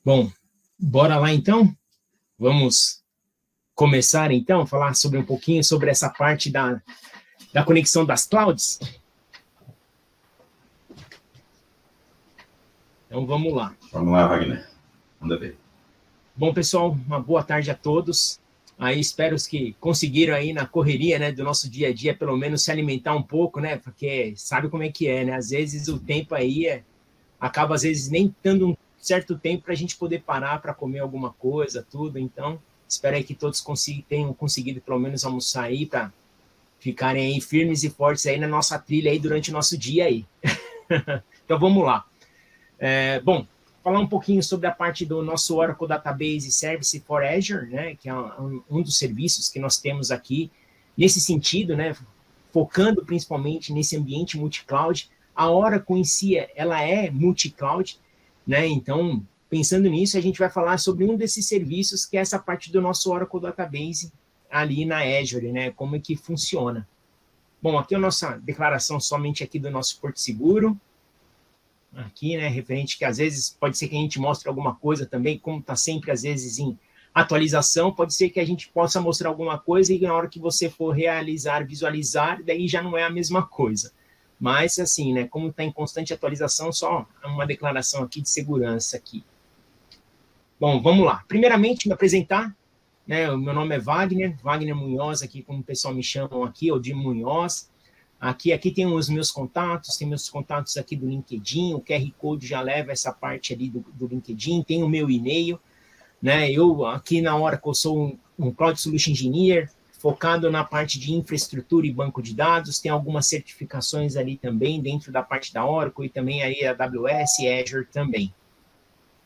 Bom, bora lá então? Vamos começar então a falar sobre um pouquinho sobre essa parte da conexão das clouds? Então vamos lá. Vamos lá, Wagner. Manda ver. Bom, pessoal, uma boa tarde a todos. Aí espero que conseguiram aí na correria, né, do nosso dia a dia, pelo menos se alimentar um pouco, né, porque sabe como é que é, né, às vezes o tempo aí acaba, às vezes, nem dando um certo tempo para a gente poder parar para comer alguma coisa, tudo, então espero aí que todos tenham conseguido pelo menos almoçar aí para ficarem aí firmes e fortes aí na nossa trilha aí durante o nosso dia aí. Então vamos lá. Bom, falar um pouquinho sobre a parte do nosso Oracle Database Service for Azure, né, que é um dos serviços que nós temos aqui, nesse sentido, né, focando principalmente nesse ambiente multi-cloud. A Oracle em si, ela é multi-cloud, né, então, pensando nisso, a gente vai falar sobre um desses serviços, que é essa parte do nosso Oracle Database ali na Azure, né, como é que funciona. Bom, aqui é a nossa declaração somente aqui do nosso Porto Seguro, aqui, né, referente que às vezes pode ser que a gente mostre alguma coisa também, como está sempre às vezes em atualização, pode ser que a gente possa mostrar alguma coisa e na hora que você for realizar, visualizar, daí já não é a mesma coisa. Mas assim, né, como está em constante atualização, só uma declaração aqui de segurança aqui. Bom, vamos lá. Primeiramente, me apresentar, né, o meu nome é Wagner Munhoz, aqui como o pessoal me chamam aqui, ou de Munhoz. Aqui tem os meus contatos, tem meus contatos aqui do LinkedIn, o QR Code já leva essa parte ali do LinkedIn, tem o meu e-mail, né? Eu aqui na Oracle sou um Cloud Solution Engineer, focado na parte de infraestrutura e banco de dados, tem algumas certificações ali também dentro da parte da Oracle e também aí a AWS e Azure também.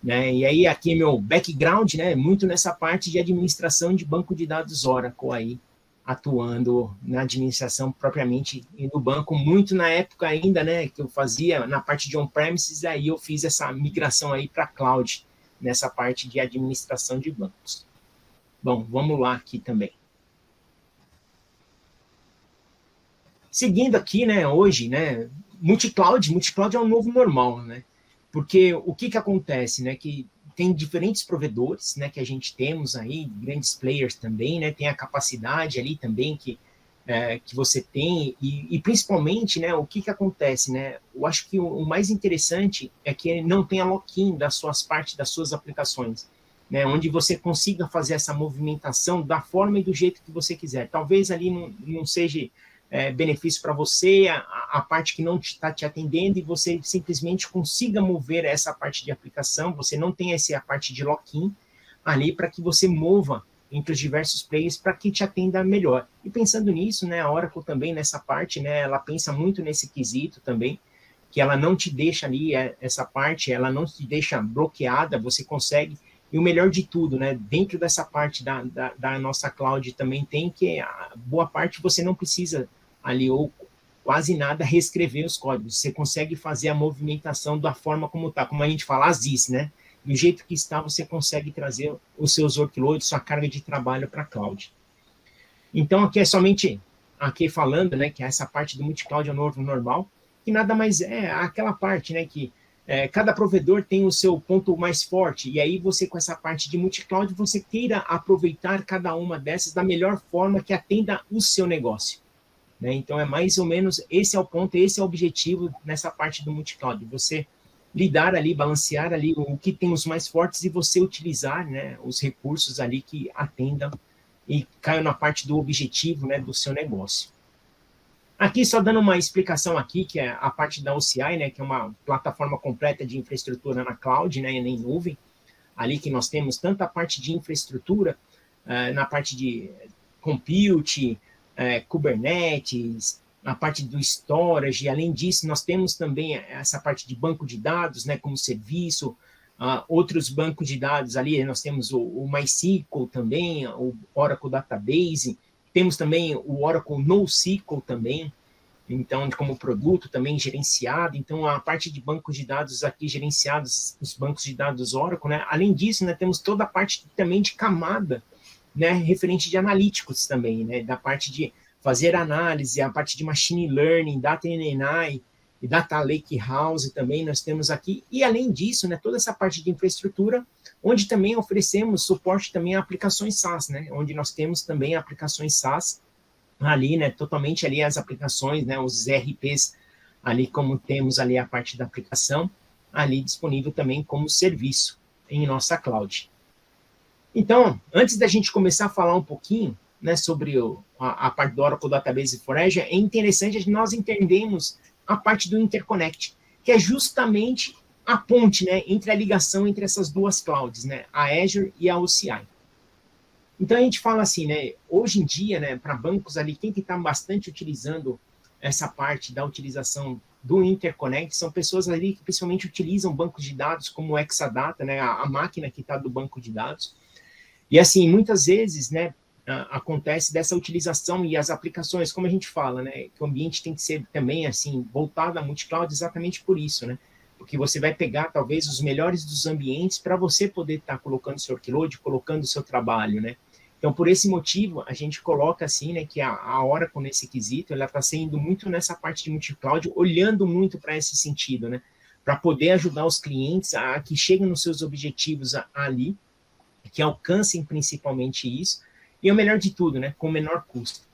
Né? E aí aqui meu background, né, muito nessa parte de administração de banco de dados Oracle aí, atuando na administração propriamente e no banco, muito na época ainda, né, que eu fazia na parte de on-premises, aí eu fiz essa migração aí para cloud, nessa parte de administração de bancos. Bom, vamos lá aqui também. Seguindo aqui, né, hoje, né, multi-cloud é um novo normal, né, porque o que acontece, né, que tem diferentes provedores, né, que a gente temos aí, grandes players também, né, tem a capacidade ali também que você tem, e principalmente, né, o que acontece, né, eu acho que o mais interessante é que não tem a lock-in das suas partes, das suas aplicações, né, onde você consiga fazer essa movimentação da forma e do jeito que você quiser. Talvez ali não seja benefício para você, a parte que não está te atendendo, e você simplesmente consiga mover essa parte de aplicação, você não tem a parte de lock-in ali para que você mova entre os diversos players para que te atenda melhor. E pensando nisso, né, a Oracle também nessa parte, né, ela pensa muito nesse quesito também, que ela não te deixa ali, essa parte, ela não te deixa bloqueada, você consegue. E o melhor de tudo, né, dentro dessa parte da nossa cloud também tem que a boa parte você não precisa ali, ou quase nada, reescrever os códigos. Você consegue fazer a movimentação da forma como está, como a gente fala, as is, né? Do jeito que está, você consegue trazer os seus workloads, sua carga de trabalho para a cloud. Então, aqui é somente, aqui falando, né, que essa parte do multi-cloud é o novo normal, que nada mais é aquela parte, né, que cada provedor tem o seu ponto mais forte, e aí você, com essa parte de multi-cloud, você queira aproveitar cada uma dessas da melhor forma que atenda o seu negócio. Né? Então, é mais ou menos, esse é o ponto, esse é o objetivo nessa parte do multi-cloud, você lidar ali, balancear ali o que tem os mais fortes e você utilizar, né, os recursos ali que atendam e caiam na parte do objetivo, né, do seu negócio. Aqui, só dando uma explicação aqui, que é a parte da OCI, né, que é uma plataforma completa de infraestrutura na cloud, né, em nuvem, ali que nós temos tanto a parte de infraestrutura, na parte de compute, Kubernetes, a parte do storage, além disso, nós temos também essa parte de banco de dados, né, como serviço, outros bancos de dados ali, nós temos o MySQL também, o Oracle Database, temos também o Oracle NoSQL também, então, como produto também gerenciado, então a parte de bancos de dados aqui gerenciados, os bancos de dados Oracle, né, além disso, né, temos toda a parte também de camada, né, referente de analíticos também, né, da parte de fazer análise, a parte de machine learning, data NNI e data lake house também nós temos aqui, e além disso, né, toda essa parte de infraestrutura, onde também oferecemos suporte também a aplicações SaaS, né? Onde nós temos também aplicações SaaS ali, né? Totalmente ali as aplicações, né? Os ERPs ali, como temos ali a parte da aplicação, ali disponível também como serviço em nossa cloud. Então, antes da gente começar a falar um pouquinho, né, sobre a parte do Oracle Database for Azure, é interessante nós entendermos a parte do Interconnect, que é justamente a ponte, né, entre a ligação entre essas duas clouds, né, a Azure e a OCI. Então, a gente fala assim, né, hoje em dia, né, para bancos ali, quem está bastante utilizando essa parte da utilização do Interconnect são pessoas ali que principalmente utilizam bancos de dados como o Exadata, né, a máquina que está do banco de dados. E assim, muitas vezes, né, acontece dessa utilização e as aplicações, como a gente fala, né, que o ambiente tem que ser também, assim, voltado a multicloud exatamente por isso, né, porque você vai pegar, talvez, os melhores dos ambientes para você poder estar colocando seu workload, colocando o seu trabalho, né. Então, por esse motivo, a gente coloca, assim, né, que a Oracle, nesse quesito, ela está sendo muito nessa parte de multicloud, olhando muito para esse sentido, né, para poder ajudar os clientes a que cheguem nos seus objetivos ali, que alcancem principalmente isso, e o melhor de tudo, né, com menor custo.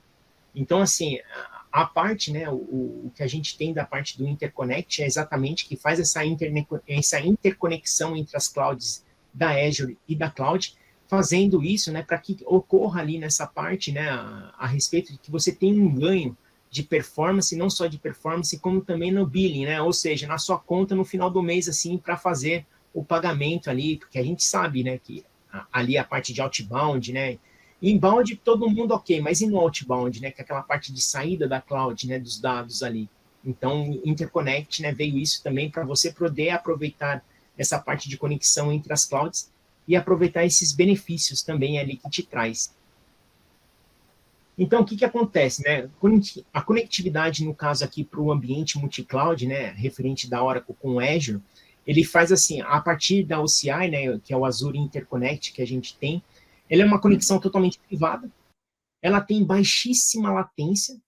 Então, assim, a parte, né, o que a gente tem da parte do Interconnect é exatamente que faz essa interconexão entre as clouds da Azure e da cloud, fazendo isso, né, para que ocorra ali nessa parte, né, a respeito de que você tem um ganho de performance, não só de performance, como também no billing, né, ou seja, na sua conta no final do mês, assim, para fazer o pagamento ali, porque a gente sabe, né, que ali a parte de outbound, né? Inbound, todo mundo ok, mas e no outbound, né? Que é aquela parte de saída da cloud, né? Dos dados ali. Então, Interconnect, né? Veio isso também para você poder aproveitar essa parte de conexão entre as clouds e aproveitar esses benefícios também ali que te traz. Então, o que acontece, né? A conectividade, no caso aqui, para o ambiente multi-cloud, né? Referente da Oracle com o Azure, ele faz assim, a partir da OCI, né, que é o Azure Interconnect que a gente tem, ela é uma conexão totalmente privada, ela tem baixíssima latência,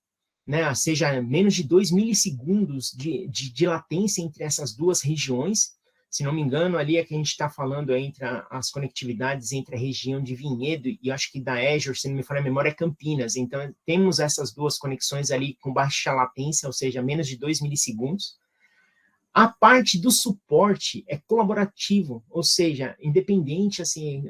né, seja menos de 2 milissegundos de latência entre essas duas regiões, se não me engano, ali é que a gente está falando entre as conectividades entre a região de Vinhedo e acho que da Azure, se não me falha a memória, é Campinas, então temos essas duas conexões ali com baixa latência, ou seja, menos de 2 milissegundos. A parte do suporte é colaborativo, ou seja, independente, assim,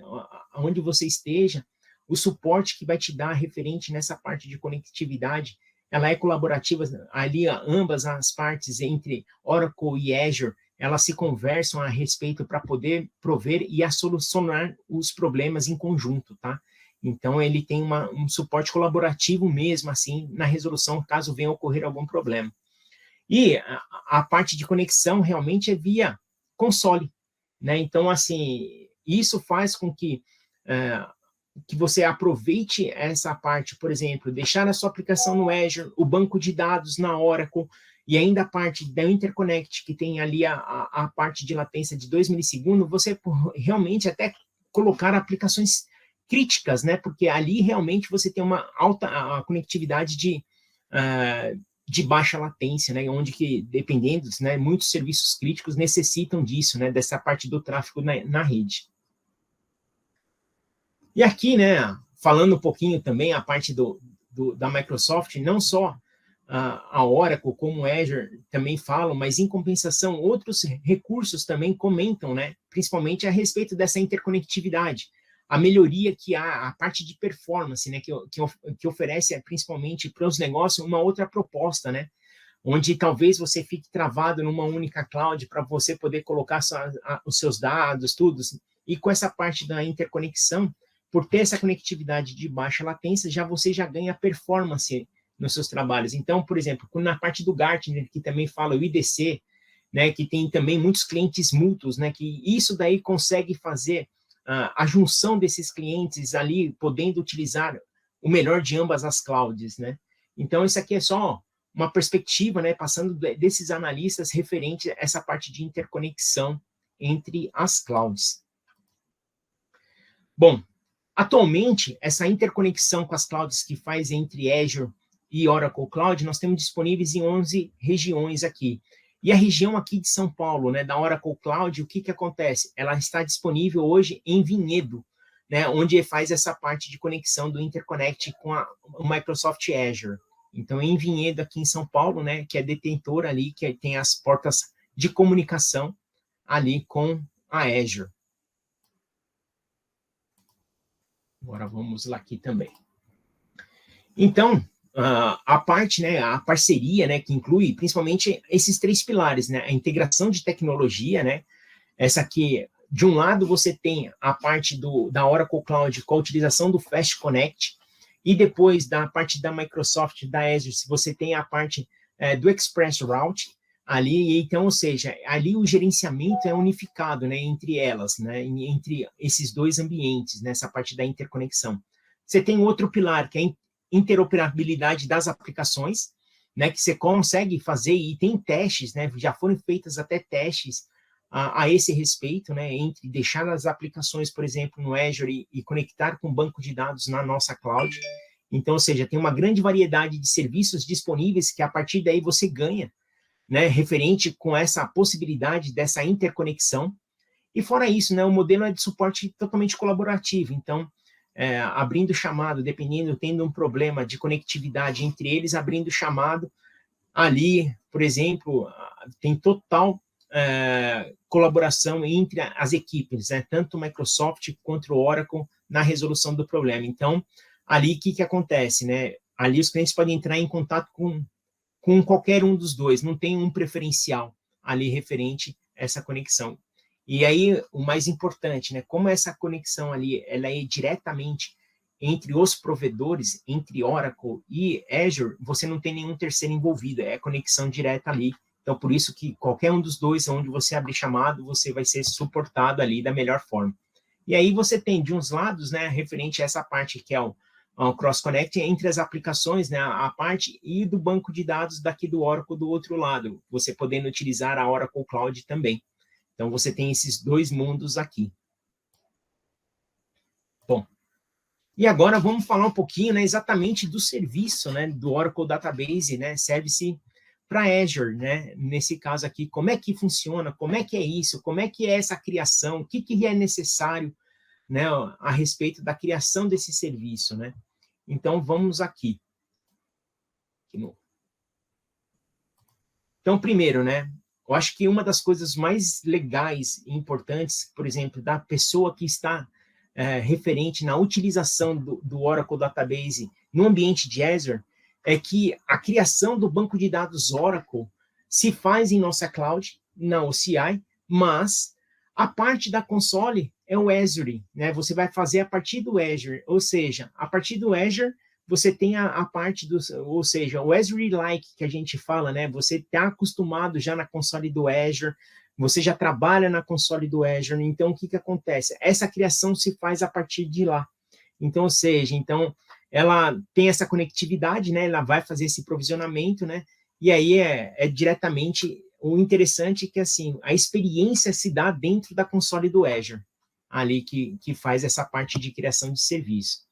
aonde você esteja, o suporte que vai te dar referente nessa parte de conectividade, ela é colaborativa, ali ambas as partes entre Oracle e Azure, elas se conversam a respeito para poder prover e a solucionar os problemas em conjunto, tá? Então, ele tem um suporte colaborativo mesmo, assim, na resolução, caso venha ocorrer algum problema. E a parte de conexão realmente é via console, né? Então, assim, isso faz com que você aproveite essa parte, por exemplo, deixar a sua aplicação no Azure, o banco de dados na Oracle, e ainda a parte da Interconnect, que tem ali a parte de latência de 2 milissegundos, você realmente até colocar aplicações críticas, né? Porque ali realmente você tem uma alta conectividade de baixa latência, né, onde que, dependendo, né, muitos serviços críticos necessitam disso, né, dessa parte do tráfego na rede. E aqui, né, falando um pouquinho também a parte da Microsoft, não só a Oracle como o Azure também falam, mas em compensação outros recursos também comentam, né, principalmente a respeito dessa interconectividade, a melhoria que há, a parte de performance, né, que oferece principalmente para os negócios uma outra proposta, né, onde talvez você fique travado numa única cloud para você poder colocar os seus dados, tudo, e com essa parte da interconexão, por ter essa conectividade de baixa latência, você já ganha performance nos seus trabalhos. Então, por exemplo, na parte do Gartner, que também fala o IDC, né, que tem também muitos clientes mútuos, né, que isso daí consegue fazer a junção desses clientes ali, podendo utilizar o melhor de ambas as clouds, né? Então, isso aqui é só uma perspectiva, né, passando desses analistas referente a essa parte de interconexão entre as clouds. Bom, atualmente, essa interconexão com as clouds que faz entre Azure e Oracle Cloud, nós temos disponíveis em 11 regiões aqui. E a região aqui de São Paulo, né, da Oracle Cloud, o que acontece? Ela está disponível hoje em Vinhedo, né, onde faz essa parte de conexão do Interconnect com o Microsoft Azure. Então, em Vinhedo, aqui em São Paulo, né, que é detentor ali, que tem as portas de comunicação ali com a Azure. Agora vamos lá aqui também. Então, a parte, né, a parceria, né, que inclui principalmente esses 3 pilares, né, a integração de tecnologia, né, essa aqui, de um lado você tem a parte da Oracle Cloud com a utilização do Fast Connect, e depois da parte da Microsoft, da Azure, você tem a parte do Express Route ali, então, ou seja, ali o gerenciamento é unificado, né, entre elas, né, entre esses 2 ambientes, nessa parte da interconexão. Você tem outro pilar, que é interoperabilidade das aplicações, né, que você consegue fazer, e tem testes, né, já foram feitas até testes a esse respeito, né, entre deixar as aplicações, por exemplo, no Azure e conectar com o banco de dados na nossa cloud. Então, ou seja, tem uma grande variedade de serviços disponíveis que a partir daí você ganha, né, referente com essa possibilidade dessa interconexão. E fora isso, né, o modelo é de suporte totalmente colaborativo, então, abrindo chamado, dependendo, tendo um problema de conectividade entre eles, abrindo chamado, ali, por exemplo, tem total colaboração entre as equipes, né, tanto o Microsoft quanto o Oracle na resolução do problema. Então, ali, o que acontece, né? Ali os clientes podem entrar em contato com qualquer um dos dois, não tem um preferencial ali referente a essa conexão. E aí, o mais importante, né, como essa conexão ali, ela é diretamente entre os provedores, entre Oracle e Azure, você não tem nenhum terceiro envolvido, é conexão direta ali. Então, por isso que qualquer um dos dois, onde você abrir chamado, você vai ser suportado ali da melhor forma. E aí você tem, de uns lados, né, referente a essa parte que é o cross-connect entre as aplicações, né, a parte, e do banco de dados daqui do Oracle do outro lado, você podendo utilizar a Oracle Cloud também. Então, você tem esses 2 mundos aqui. Bom, e agora vamos falar um pouquinho, né, exatamente do serviço, né, do Oracle Database, né, Service para Azure, né, nesse caso aqui, como é que funciona, como é que é isso, como é que é essa criação, o que é necessário, né, a respeito da criação desse serviço, né. Então, vamos aqui. Então, primeiro, né, eu acho que uma das coisas mais legais e importantes, por exemplo, da pessoa que está referente na utilização do Oracle Database no ambiente de Azure, é que a criação do banco de dados Oracle se faz em nossa cloud, na OCI, mas a parte da console é o Azure, né? Você vai fazer a partir do Azure, ou seja, a partir do Azure, você tem a parte do, ou seja, o Azure-like que a gente fala, né? Você está acostumado já na console do Azure, você já trabalha na console do Azure, então o que acontece? Essa criação se faz a partir de lá. Então, ou seja, então ela tem essa conectividade, né? Ela vai fazer esse provisionamento, né? E aí é diretamente o interessante é que assim a experiência se dá dentro da console do Azure, ali que faz essa parte de criação de serviço.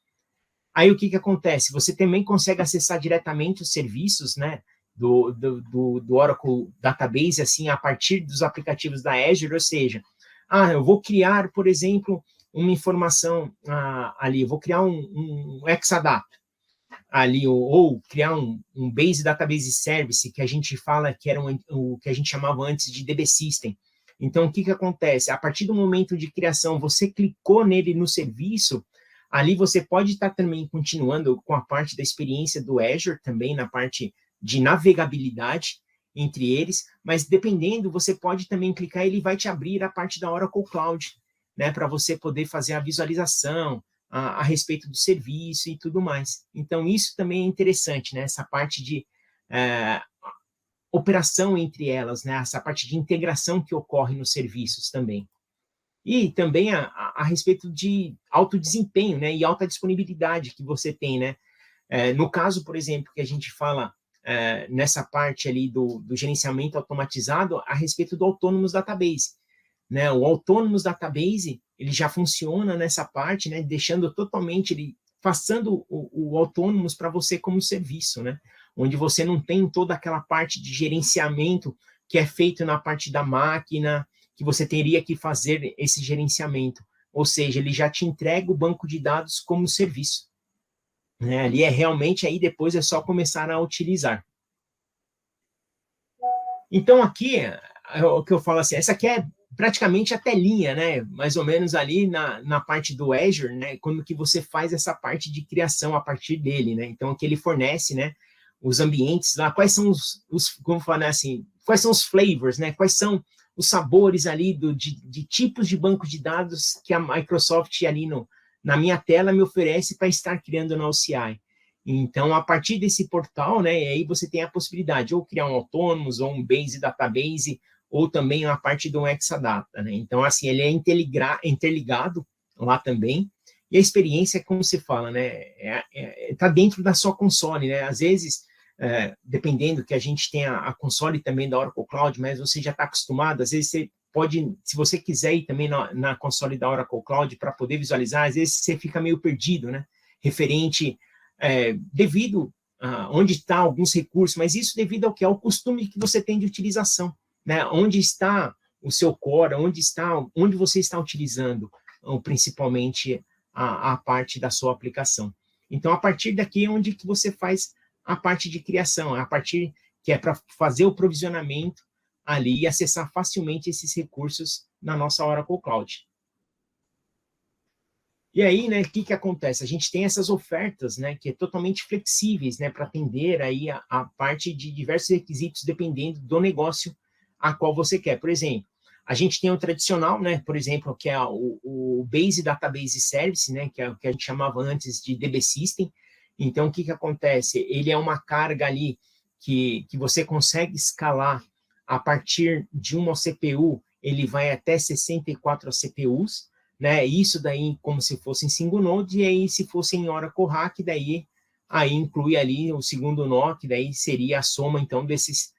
Aí o que acontece? Você também consegue acessar diretamente os serviços, né, do Oracle Database, assim, a partir dos aplicativos da Azure, ou seja, eu vou criar, por exemplo, uma informação ali, eu vou criar um Exadata ali, ou criar um Base Database Service, que a gente fala que era o que a gente chamava antes de DB System. Então, o que acontece? A partir do momento de criação, você clicou nele no serviço, ali você pode estar também continuando com a parte da experiência do Azure, também na parte de navegabilidade entre eles, mas dependendo, você pode também clicar e ele vai te abrir a parte da Oracle Cloud, né, para você poder fazer a visualização a respeito do serviço e tudo mais. Então, isso também é interessante, né, essa parte de operação entre elas, né, essa parte de integração que ocorre nos serviços também. E também a respeito de alto desempenho, né, e alta disponibilidade que você tem, né. No caso, por exemplo, que a gente fala nessa parte ali do gerenciamento automatizado a respeito do Autonomous Database, né. O Autonomous Database, ele já funciona nessa parte, né, deixando totalmente, ele passando o Autonomous para você como serviço, né, onde você não tem toda aquela parte de gerenciamento que é feito na parte da máquina, que você teria que fazer esse gerenciamento. Ou seja, ele já te entrega o banco de dados como serviço. Né? Ali é realmente, aí depois é só começar a utilizar. Então, aqui, o que eu falo assim, essa aqui é praticamente a telinha, né? Mais ou menos ali na parte do Azure, né? Quando que você faz essa parte de criação a partir dele, né? Então, que ele fornece, né? Os ambientes lá, quais são como falar assim, quais são os flavors, né? Quais são os sabores ali de tipos de banco de dados que a Microsoft ali na minha tela me oferece para estar criando na OCI. Então, a partir desse portal, né, aí você tem a possibilidade de ou criar um Autonomous, ou um Base Database, ou também a parte do Exadata, né? Então, assim, ele é interligado lá também, e a experiência, como se fala, né, tá dentro da sua console, né? Às vezes, dependendo que a gente tem a console também da Oracle Cloud, mas você já está acostumado, às vezes você pode, se você quiser ir também na console da Oracle Cloud para poder visualizar, às vezes você fica meio perdido, né? Referente devido a onde está alguns recursos, mas isso devido ao que? Ao costume que você tem de utilização, né? Onde está o seu core, onde você está utilizando principalmente a parte da sua aplicação. Então, a partir daqui é onde que você faz a parte de criação, a partir que é para fazer o provisionamento ali e acessar facilmente esses recursos na nossa Oracle Cloud. E aí, né, o que acontece? A gente tem essas ofertas, né, que é totalmente flexíveis, né, para atender aí a parte de diversos requisitos dependendo do negócio a qual você quer. Por exemplo, a gente tem o tradicional, né, por exemplo, que é o Base Database Service, né, que é o que a gente chamava antes de DB System. Então, o que acontece? Ele é uma carga ali que você consegue escalar a partir de uma CPU, ele vai até 64 CPUs, né? Isso daí como se fosse em single node, e aí se fosse em Oracle RAC, daí aí inclui ali o segundo nó, que daí seria a soma então desses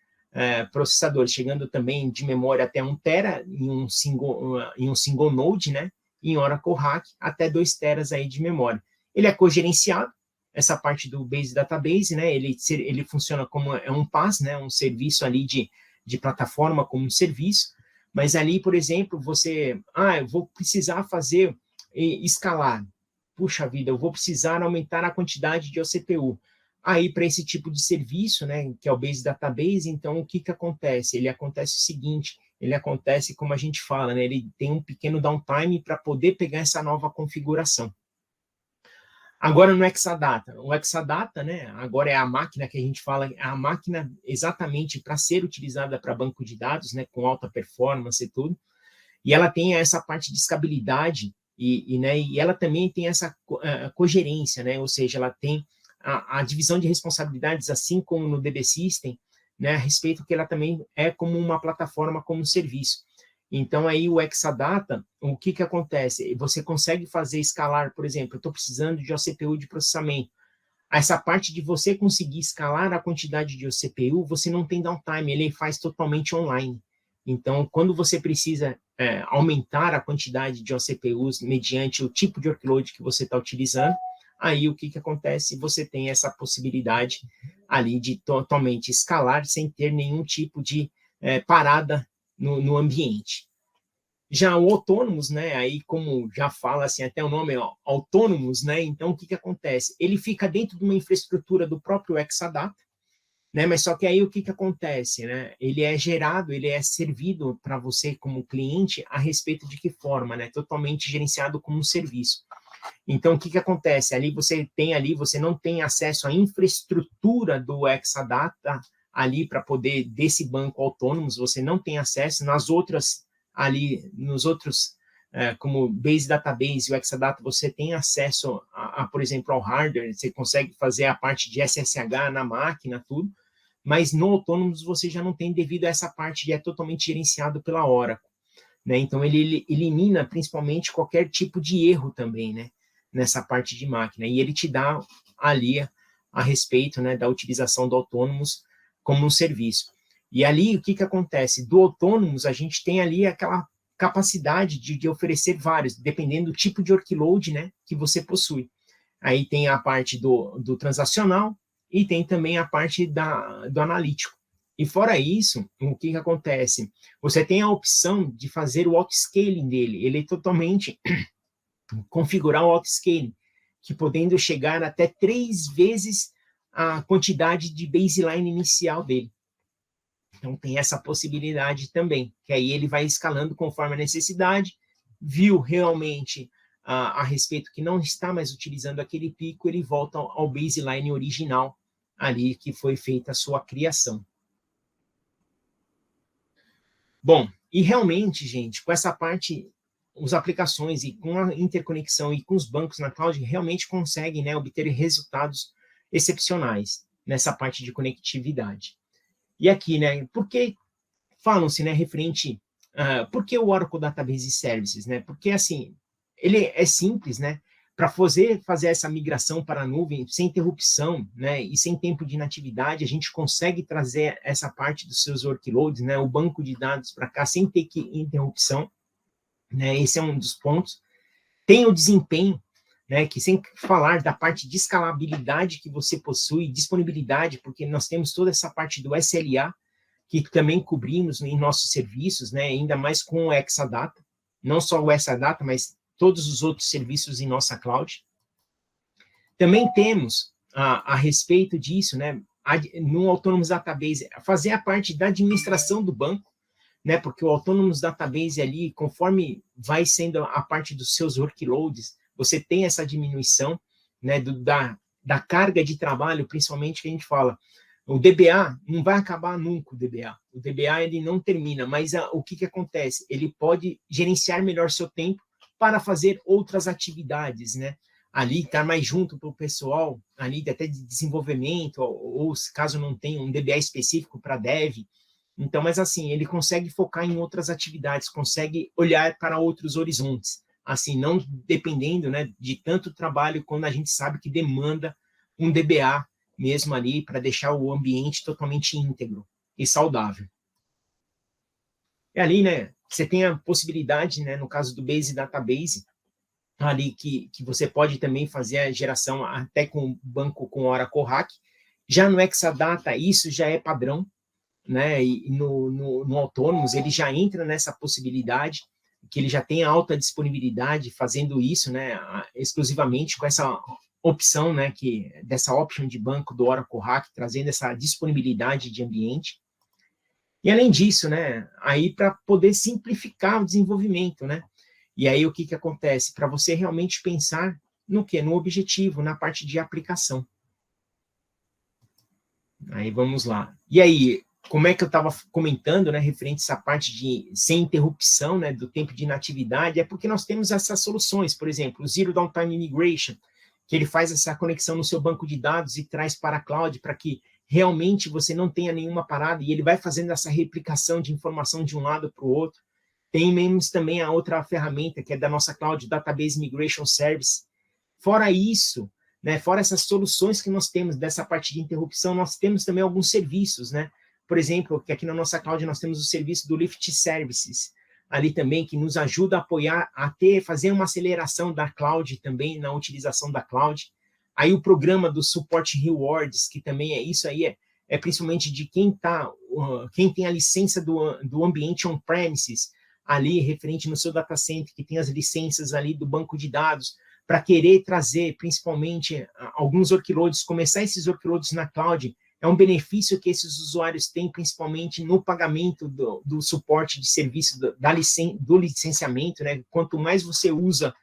processadores, chegando também de memória até 1 tera em um single node, né? Em Oracle RAC até 2 teras aí de memória. Ele é cogerenciado, essa parte do Base Database, né? Ele funciona como um PaaS, né? Um serviço ali de plataforma como um serviço. Mas ali, por exemplo, eu vou precisar fazer escalar. Puxa vida, eu vou precisar aumentar a quantidade de OCPU. Aí, para esse tipo de serviço, né, que é o Base Database, então, o que acontece? Ele acontece o seguinte, ele acontece, como a gente fala, né, ele tem um pequeno downtime para poder pegar essa nova configuração. Agora, no Exadata. O Exadata, né, agora é a máquina que a gente fala, é a máquina exatamente para ser utilizada para banco de dados, né, com alta performance e tudo. E ela tem essa parte de escalabilidade e ela também tem essa cogerência, né, ou seja, ela tem a divisão de responsabilidades, assim como no DB System, né, a respeito que ela também é como uma plataforma, como um serviço. Então, aí o Exadata, o que acontece? Você consegue fazer escalar, por exemplo, eu estou precisando de OCPU de processamento. Essa parte de você conseguir escalar a quantidade de OCPU, você não tem downtime, ele faz totalmente online. Então, quando você precisa aumentar a quantidade de OCPUs mediante o tipo de workload que você está utilizando, aí o que acontece? Você tem essa possibilidade ali de totalmente escalar sem ter nenhum tipo de parada no ambiente. Já o Autonomous, né, aí como já fala assim, até o nome é Autonomous, né, então o que acontece? Ele fica dentro de uma infraestrutura do próprio Exadata, né, mas só que aí o que acontece, né, ele é gerado, ele é servido para você como cliente a respeito de que forma, né, totalmente gerenciado como um serviço. Então, o que acontece? Você não tem acesso à infraestrutura do Exadata ali para poder, desse banco Autonomous, você não tem acesso nas outras, ali, nos outros, como Base Database e o Exadata, você tem acesso, por exemplo, ao hardware, você consegue fazer a parte de SSH na máquina, tudo, mas no Autonomous você já não tem devido a essa parte que é totalmente gerenciado pela Oracle, né? Então, ele elimina principalmente qualquer tipo de erro também, né? Nessa parte de máquina, e ele te dá ali a respeito, né, da utilização do Autonomous como um serviço. E ali, o que acontece? Do Autonomous, a gente tem ali aquela capacidade de oferecer vários, dependendo do tipo de workload, né, que você possui. Aí tem a parte do transacional e tem também a parte do analítico. E fora isso, o que acontece? Você tem a opção de fazer o auto-scaling dele. Ele é totalmente configurar o auto-scaling, que podendo chegar até 3 vezes a quantidade de baseline inicial dele. Então, tem essa possibilidade também, que aí ele vai escalando conforme a necessidade, viu realmente a respeito que não está mais utilizando aquele pico, ele volta ao baseline original ali que foi feita a sua criação. Bom, e realmente, gente, com essa parte, as aplicações e com a interconexão e com os bancos na cloud, realmente conseguem, né, obter resultados excepcionais nessa parte de conectividade. E aqui, né, porque falam-se, né, referente, por que o Oracle Database Services, né? Porque, assim, ele é simples, né? Para fazer essa migração para a nuvem sem interrupção, né, e sem tempo de inatividade, a gente consegue trazer essa parte dos seus workloads, né, o banco de dados para cá sem ter que interrupção, né? Esse é um dos pontos. Tem o desempenho, né, que sem falar da parte de escalabilidade que você possui, disponibilidade, porque nós temos toda essa parte do SLA, que também cobrimos em nossos serviços, né, ainda mais com o Exadata, não só o Exadata, mas todos os outros serviços em nossa cloud. Também temos, a respeito disso, né, no Autonomous Database, fazer a parte da administração do banco, né, porque o Autonomous Database ali, conforme vai sendo a parte dos seus workloads, você tem essa diminuição, né, da carga de trabalho, principalmente que a gente fala, o DBA não vai acabar nunca, o DBA ele não termina, mas o que acontece? Ele pode gerenciar melhor seu tempo para fazer outras atividades, né? Ali, estar mais junto para o pessoal, ali até de desenvolvimento, ou caso não tenha um DBA específico para dev. Então, mas assim, ele consegue focar em outras atividades, consegue olhar para outros horizontes, assim, não dependendo, né, de tanto trabalho quando a gente sabe que demanda um DBA mesmo ali para deixar o ambiente totalmente íntegro e saudável. E ali, né, você tem a possibilidade, né, no caso do Base Database, ali que você pode também fazer a geração até com o banco com Oracle RAC. Já no Exadata, isso já é padrão, né, e no Autonomous, ele já entra nessa possibilidade, que ele já tem alta disponibilidade fazendo isso, né, exclusivamente com essa opção, né, dessa option de banco do Oracle RAC, trazendo essa disponibilidade de ambiente. E além disso, né, aí para poder simplificar o desenvolvimento, né, e aí o que acontece? Para você realmente pensar no quê? No objetivo, na parte de aplicação. Aí vamos lá. E aí, como é que eu estava comentando, né, referente a essa parte de sem interrupção, né, do tempo de inatividade, é porque nós temos essas soluções, por exemplo, o Zero Downtime Migration, que ele faz essa conexão no seu banco de dados e traz para a cloud para que realmente você não tenha nenhuma parada e ele vai fazendo essa replicação de informação de um lado para o outro. Temos também a outra ferramenta que é da nossa Cloud Database Migration Service. Fora isso, né, fora essas soluções que nós temos dessa parte de interrupção, nós temos também alguns serviços, né? Por exemplo, que aqui na nossa cloud nós temos o serviço do Lift Services, ali também, que nos ajuda a apoiar, fazer uma aceleração da cloud também, na utilização da cloud. Aí o programa do Support Rewards, que também é isso aí, é principalmente de quem tem a licença do ambiente on-premises, ali, referente no seu data center, que tem as licenças ali do banco de dados, para querer trazer, principalmente, alguns workloads, começar esses workloads na cloud, é um benefício que esses usuários têm, principalmente no pagamento do suporte de serviço, do licenciamento, né? Quanto mais você usa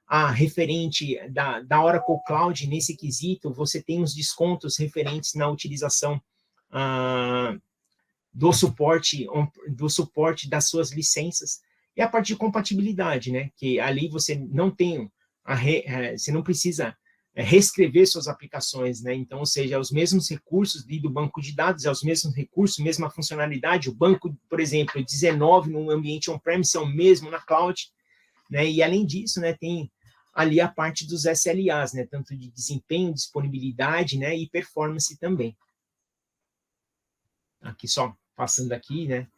a referente da Oracle Cloud nesse quesito, você tem os descontos referentes na utilização do suporte das suas licenças. E a parte de compatibilidade, né? Que ali você não tem você não precisa reescrever suas aplicações, né? Então, ou seja, os mesmos recursos do banco de dados, os mesmos recursos, mesma funcionalidade, o banco, por exemplo, 19 no ambiente on-premise é o mesmo na cloud, né? E além disso, né, tem ali a parte dos SLAs, né? Tanto de desempenho, disponibilidade, né, e performance também. Aqui só passando aqui, né?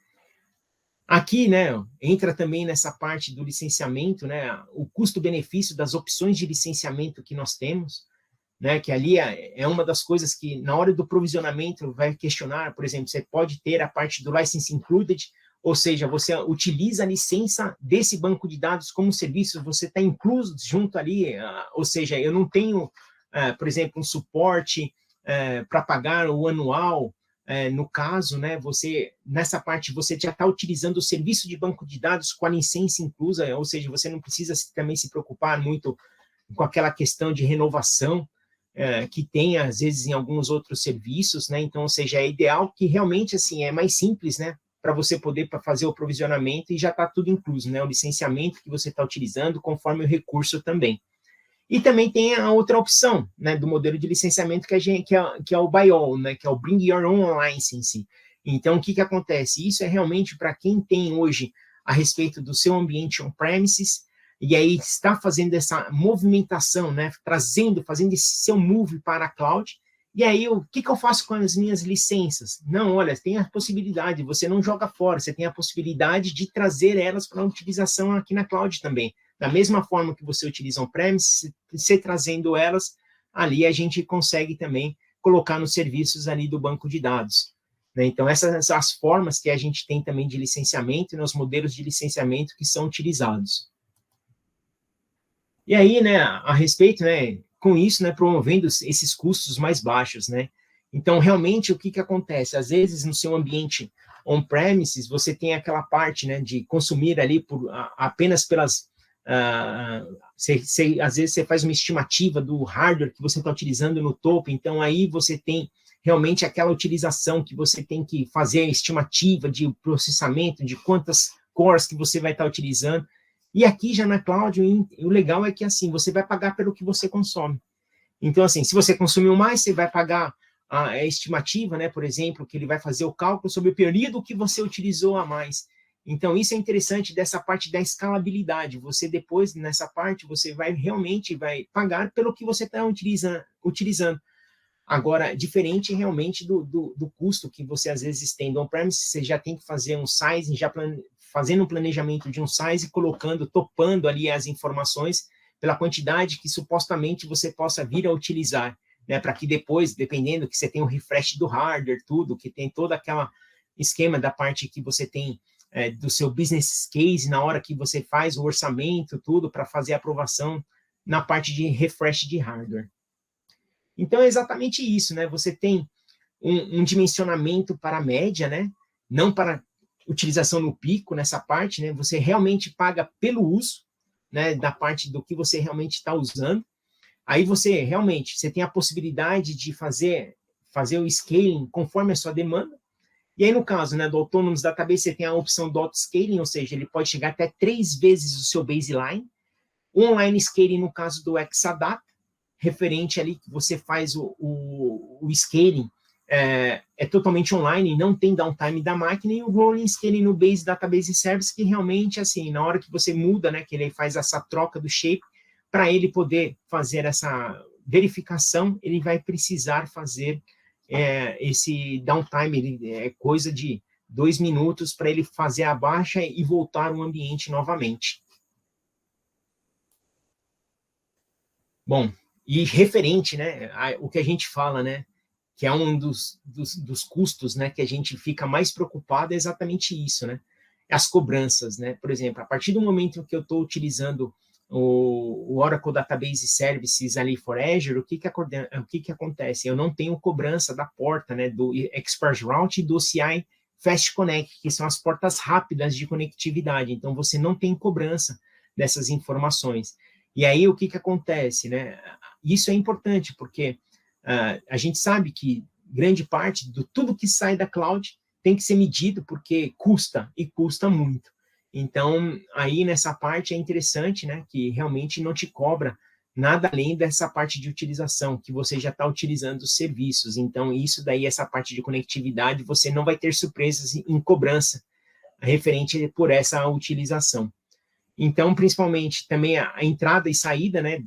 Aqui, né, entra também nessa parte do licenciamento, né, o custo-benefício das opções de licenciamento que nós temos, né, que ali é uma das coisas que, na hora do provisionamento, vai questionar, por exemplo, você pode ter a parte do License Included, ou seja, você utiliza a licença desse banco de dados como serviço, você está incluso junto ali, ou seja, eu não tenho, por exemplo, um suporte para pagar o anual, no caso, né, você, nessa parte, você já está utilizando o serviço de banco de dados com a licença inclusa, ou seja, você não precisa também se preocupar muito com aquela questão de renovação, que tem, às vezes, em alguns outros serviços, né, então, ou seja, é ideal que realmente, assim, é mais simples, né, para você poder fazer o provisionamento e já está tudo incluso, né, o licenciamento que você está utilizando conforme o recurso também. E também tem a outra opção, né, do modelo de licenciamento que é o Buy All, né, que é o Bring Your Own License. Então, o que acontece? Isso é realmente para quem tem hoje a respeito do seu ambiente on-premises, e aí está fazendo essa movimentação, né, fazendo esse seu move para a cloud. E aí, o que eu faço com as minhas licenças? Não, olha, tem a possibilidade, você não joga fora, você tem a possibilidade de trazer elas para a utilização aqui na cloud também. Da mesma forma que você utiliza on-premise, você trazendo elas, ali a gente consegue também colocar nos serviços ali do banco de dados, né? Então, essas são as formas que a gente tem também de licenciamento e nos modelos de licenciamento que são utilizados. E aí, né, a respeito, né, com isso, né, promovendo esses custos mais baixos, né? Então, realmente, o que acontece? Às vezes, no seu ambiente on-premises, você tem aquela parte, né, de consumir ali apenas pelas... às vezes, você faz uma estimativa do hardware que você está utilizando no topo, então, aí você tem realmente aquela utilização que você tem que fazer a estimativa de processamento, de quantas cores que você vai estar utilizando. E aqui já na cloud, o legal é que assim, você vai pagar pelo que você consome. Então, assim, se você consumiu mais, você vai pagar a estimativa, né, por exemplo, que ele vai fazer o cálculo sobre o período que você utilizou a mais. Então, isso é interessante dessa parte da escalabilidade. Você depois, nessa parte, você realmente vai pagar pelo que você está utilizando. Agora, diferente realmente do custo que você às vezes tem do on-premise, você já tem que fazer um sizing, fazendo um planejamento de um size, topando ali as informações pela quantidade que supostamente você possa vir a utilizar, né, para que depois, dependendo que você tem o refresh do hardware, tudo, que tem todo aquele esquema da parte que você tem do seu business case, na hora que você faz o orçamento, tudo, para fazer a aprovação na parte de refresh de hardware. Então, é exatamente isso, né? Você tem um dimensionamento para a média, né? Não para utilização no pico, nessa parte, né? Você realmente paga pelo uso, né? Da parte do que você realmente está usando. Aí você tem a possibilidade de fazer o scaling conforme a sua demanda. E aí, no caso, né, do Autonomous Database, você tem a opção do auto-scaling, ou seja, ele pode chegar até 3 vezes o seu baseline. O online scaling, no caso do Exadata, referente ali que você faz o scaling, é totalmente online, não tem downtime da máquina, e o rolling scaling no Base Database Service, que realmente, assim, na hora que você muda, né, que ele faz essa troca do shape, para ele poder fazer essa verificação, ele vai precisar fazer esse downtime, é coisa de 2 minutos para ele fazer a baixa e voltar ao ambiente novamente. Bom, e referente, né, o que a gente fala, né, que é um dos custos, né, que a gente fica mais preocupado é exatamente isso, né, as cobranças, né, por exemplo, a partir do momento que eu estou utilizando o Oracle Database Services ali for Azure, o que acontece? Eu não tenho cobrança da porta, né, do Express Route e do CI Fast Connect, que são as portas rápidas de conectividade, então você não tem cobrança dessas informações. E aí, o que acontece, né? Isso é importante, porque a gente sabe que grande parte de tudo que sai da cloud tem que ser medido, porque custa, e custa muito. Então, aí nessa parte é interessante, né, que realmente não te cobra nada além dessa parte de utilização, que você já está utilizando os serviços. Então, isso daí, essa parte de conectividade, você não vai ter surpresas em cobrança referente por essa utilização. Então, principalmente, também a entrada e saída, né,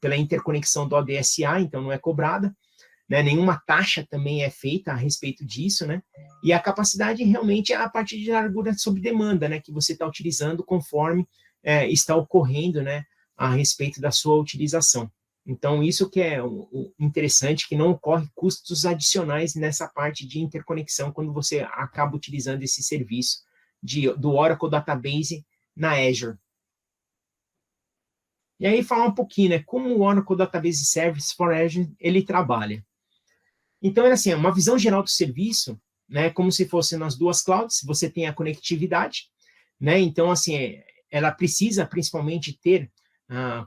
pela interconexão do ODSA, então não é cobrada, né, nenhuma taxa também é feita a respeito disso, né, e a capacidade realmente é a parte de largura sob demanda, né, que você está utilizando conforme está ocorrendo, né, a respeito da sua utilização. Então, isso que é o interessante, que não ocorre custos adicionais nessa parte de interconexão quando você acaba utilizando esse serviço do Oracle Database na Azure. E aí, falar um pouquinho, né, como o Oracle Database Service for Azure, ele trabalha. Então, é assim, uma visão geral do serviço, né, como se fosse nas duas clouds, você tem a conectividade, né, então, assim, ela precisa principalmente ter,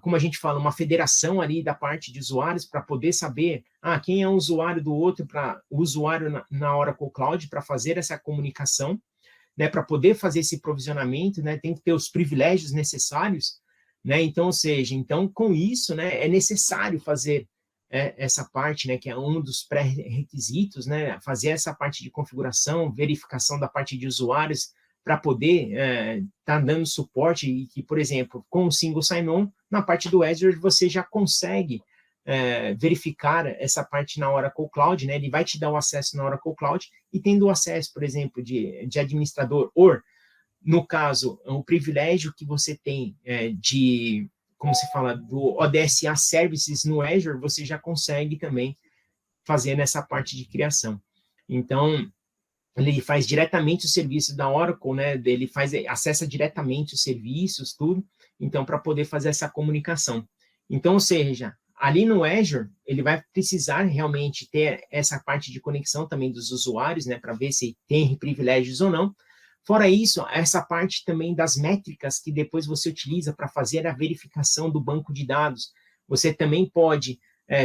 como a gente fala, uma federação ali da parte de usuários para poder saber quem é o usuário do outro, para o usuário na Oracle Cloud, para fazer essa comunicação, né, para poder fazer esse provisionamento, né, tem que ter os privilégios necessários, né, então, ou seja, então, com isso, né, é necessário fazer essa parte, né, que é um dos pré-requisitos, né, fazer essa parte de configuração, verificação da parte de usuários, para poder estar dando suporte, e que, por exemplo, com o Single Sign-On, na parte do Azure, você já consegue verificar essa parte na Oracle Cloud, né, ele vai te dar o acesso na Oracle Cloud, e tendo o acesso, por exemplo, de administrador, ou, no caso, o privilégio que você tem de, como se fala, do ODSA Services no Azure, você já consegue também fazer nessa parte de criação. Então, ele faz diretamente o serviço da Oracle, né? Ele acessa diretamente os serviços, tudo, então, para poder fazer essa comunicação. Então, ou seja, ali no Azure, ele vai precisar realmente ter essa parte de conexão também dos usuários, né? Para ver se tem privilégios ou não. Fora isso, essa parte também das métricas que depois você utiliza para fazer a verificação do banco de dados. Você também pode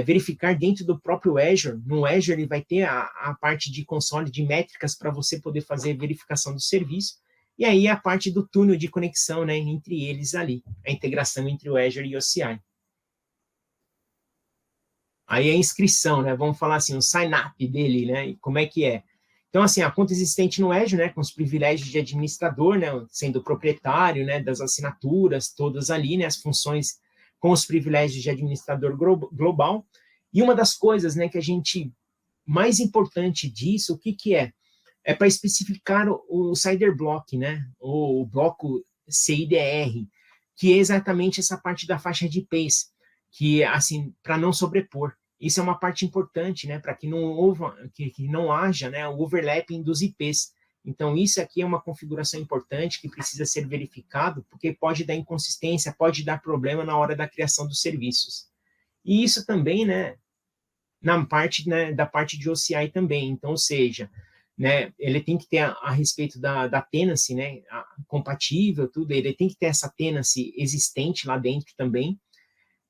verificar dentro do próprio Azure. No Azure, ele vai ter a parte de console de métricas para você poder fazer verificação do serviço. E aí a parte do túnel de conexão, né, entre eles ali, a integração entre o Azure e o OCI. Aí a inscrição, né, vamos falar assim, o sign-up dele, né, como é que é. Então, assim, a conta existente no Azure, né, com os privilégios de administrador, né, sendo proprietário, né, das assinaturas, todas ali, né, as funções com os privilégios de administrador global. E uma das coisas, né, que a gente, mais importante disso, o que que é? É para especificar o CIDR block, né, o bloco CIDR, que é exatamente essa parte da faixa de IPs, que, assim, para não sobrepor. Isso é uma parte importante, né, para que não haja, né, o overlapping dos IPs. Então, isso aqui é uma configuração importante que precisa ser verificado, porque pode dar inconsistência, pode dar problema na hora da criação dos serviços. E isso também, né, na parte, né, da parte de OCI também. Então, ou seja, né, ele tem que ter a respeito da tenancy, né, compatível, tudo, ele tem que ter essa tenancy existente lá dentro também,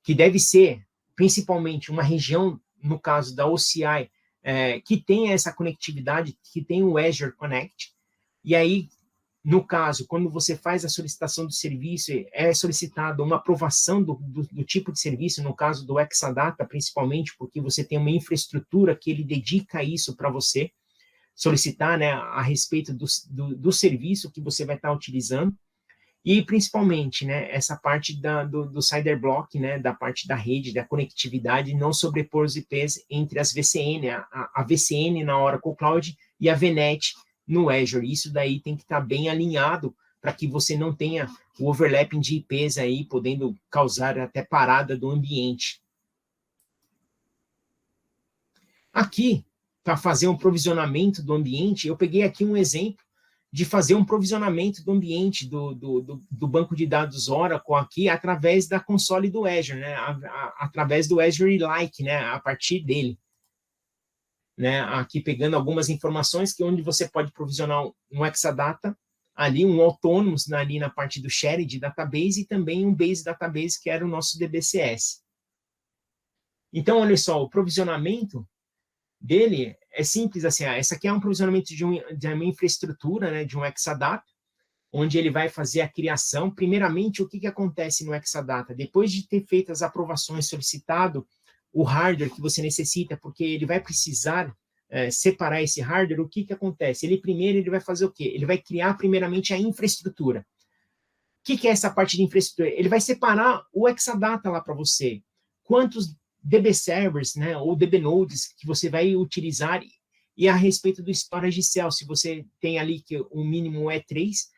que deve ser principalmente uma região, no caso da OCI, que tenha essa conectividade, que tem o Azure Connect, e aí, no caso, quando você faz a solicitação do serviço, é solicitada uma aprovação do tipo de serviço, no caso do Exadata, principalmente, porque você tem uma infraestrutura que ele dedica isso para você solicitar, né, a respeito do serviço que você vai estar utilizando. E, principalmente, né, essa parte do CIDR block, né, da parte da rede, da conectividade, não sobrepor os IPs entre as VCN, a VCN na Oracle Cloud e a VNet no Azure. Isso daí tem que estar bem alinhado para que você não tenha o overlapping de IPs aí, podendo causar até parada do ambiente. Aqui, para fazer um provisionamento do ambiente, eu peguei aqui um exemplo de fazer um provisionamento do ambiente do banco de dados Oracle aqui através da console do Azure, né? Através do Azure Like, né? A partir dele. Né? Aqui pegando algumas informações que onde você pode provisionar um Exadata, ali um Autonomous ali na parte do Shared Database e também um Base Database, que era o nosso DBCS. Então, olha só, o provisionamento dele é simples assim, essa aqui é um provisionamento de uma infraestrutura, né, de um Exadata, onde ele vai fazer a criação. Primeiramente, o que acontece no Exadata? Depois de ter feito as aprovações, solicitado o hardware que você necessita, porque ele vai precisar separar esse hardware, o que acontece? Ele vai fazer o quê? Ele vai criar primeiramente a infraestrutura. O que é essa parte de infraestrutura? Ele vai separar o Exadata lá para você. Quantos DB servers, né, ou DB nodes que você vai utilizar, e a respeito do storage cell, se você tem ali que o mínimo é 3,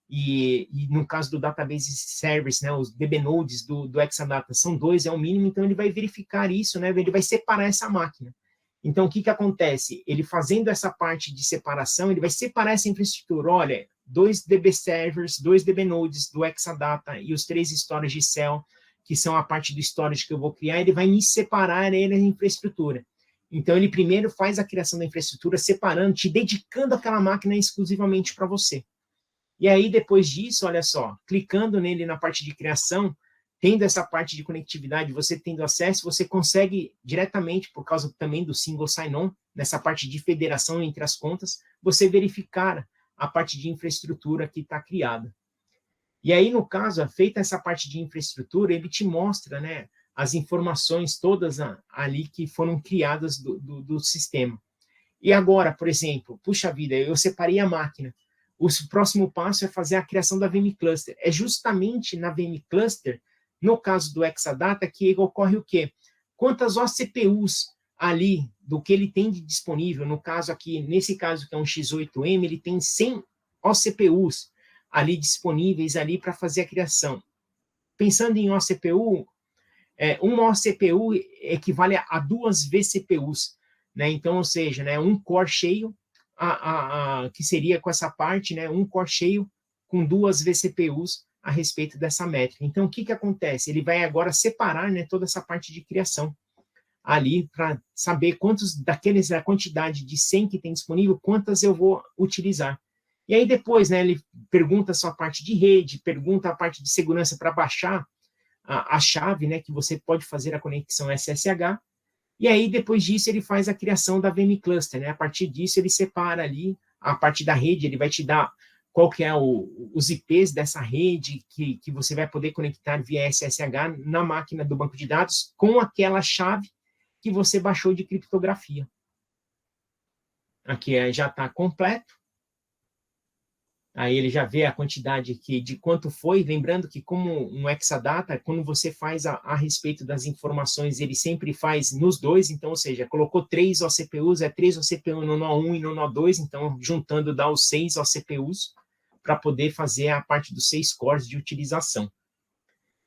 e no caso do Database Service, né, os DBNodes do Exadata são 2, é o mínimo, então ele vai verificar isso, né, ele vai separar essa máquina. Então, o que acontece? Ele fazendo essa parte de separação, ele vai separar essa infraestrutura. Olha, 2 DB Servers, 2 DBNodes do Exadata e os 3 storage cell, que são a parte do storage que eu vou criar, ele vai me separar ele da infraestrutura. Então, ele primeiro faz a criação da infraestrutura, separando, te dedicando aquela máquina exclusivamente para você. E aí, depois disso, olha só, clicando nele na parte de criação, tendo essa parte de conectividade, você tendo acesso, você consegue diretamente, por causa também do single sign-on, nessa parte de federação entre as contas, você verificar a parte de infraestrutura que está criada. E aí, no caso, feita essa parte de infraestrutura, ele te mostra, né, as informações todas ali que foram criadas do sistema. E agora, por exemplo, puxa vida, eu separei a máquina. O próximo passo é fazer a criação da VM Cluster. É justamente na VM Cluster, no caso do Exadata, que ocorre o quê? Quantas OCPUs ali, do que ele tem de disponível, no caso aqui, nesse caso que é um X8M, ele tem 100 OCPUs ali disponíveis ali para fazer a criação. Pensando em OCPU, uma OCPU equivale a 2 vCPUs, né? Então, ou seja, né, um core cheio, que seria com essa parte, né, um core cheio com 2 vCPUs a respeito dessa métrica. Então, o que acontece? Ele vai agora separar, né, toda essa parte de criação ali para saber quantos daqueles, a quantidade de 100 que tem disponível, quantas eu vou utilizar. E aí depois, né, ele pergunta a sua parte de rede, pergunta a parte de segurança para baixar a chave, né, que você pode fazer a conexão SSH, e aí depois disso ele faz a criação da VM Cluster, né, a partir disso ele separa ali a parte da rede, ele vai te dar qual que é os IPs dessa rede que você vai poder conectar via SSH na máquina do banco de dados com aquela chave que você baixou de criptografia. Aqui já está completo. Aí ele já vê a quantidade de quanto foi, lembrando que como um Exadata, quando você faz a respeito das informações, ele sempre faz nos dois, então, ou seja, colocou 3 OCPUs, 3 OCPU no nó 1 e no nó 2, então, juntando dá os 6 OCPUs para poder fazer a parte dos 6 cores de utilização.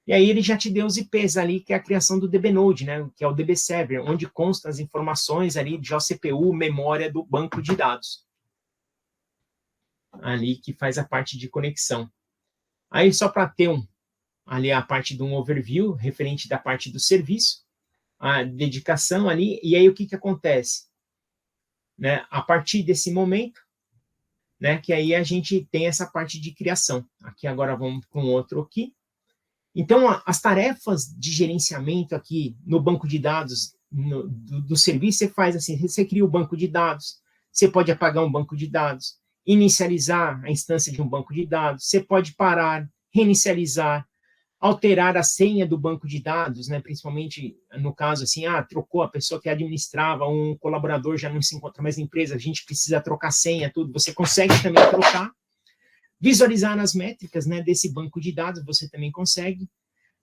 E aí ele já te deu os IPs ali, que é a criação do DBNode, né, que é o DB Server, onde constam as informações ali de OCPU, memória do banco de dados. Ali que faz a parte de conexão. Aí só para ter ali a parte de um overview referente da parte do serviço, a dedicação ali, e aí o que acontece? Né? A partir desse momento, né, que aí a gente tem essa parte de criação. Aqui agora vamos com outro aqui. Então, as tarefas de gerenciamento aqui no banco de dados do serviço, você faz assim, você cria o banco de dados, você pode apagar um banco de dados, inicializar a instância de um banco de dados, você pode parar, reinicializar, alterar a senha do banco de dados, né, principalmente no caso assim, trocou a pessoa que administrava, um colaborador já não se encontra mais na empresa, a gente precisa trocar senha, tudo, você consegue também trocar, visualizar as métricas, né, desse banco de dados, você também consegue,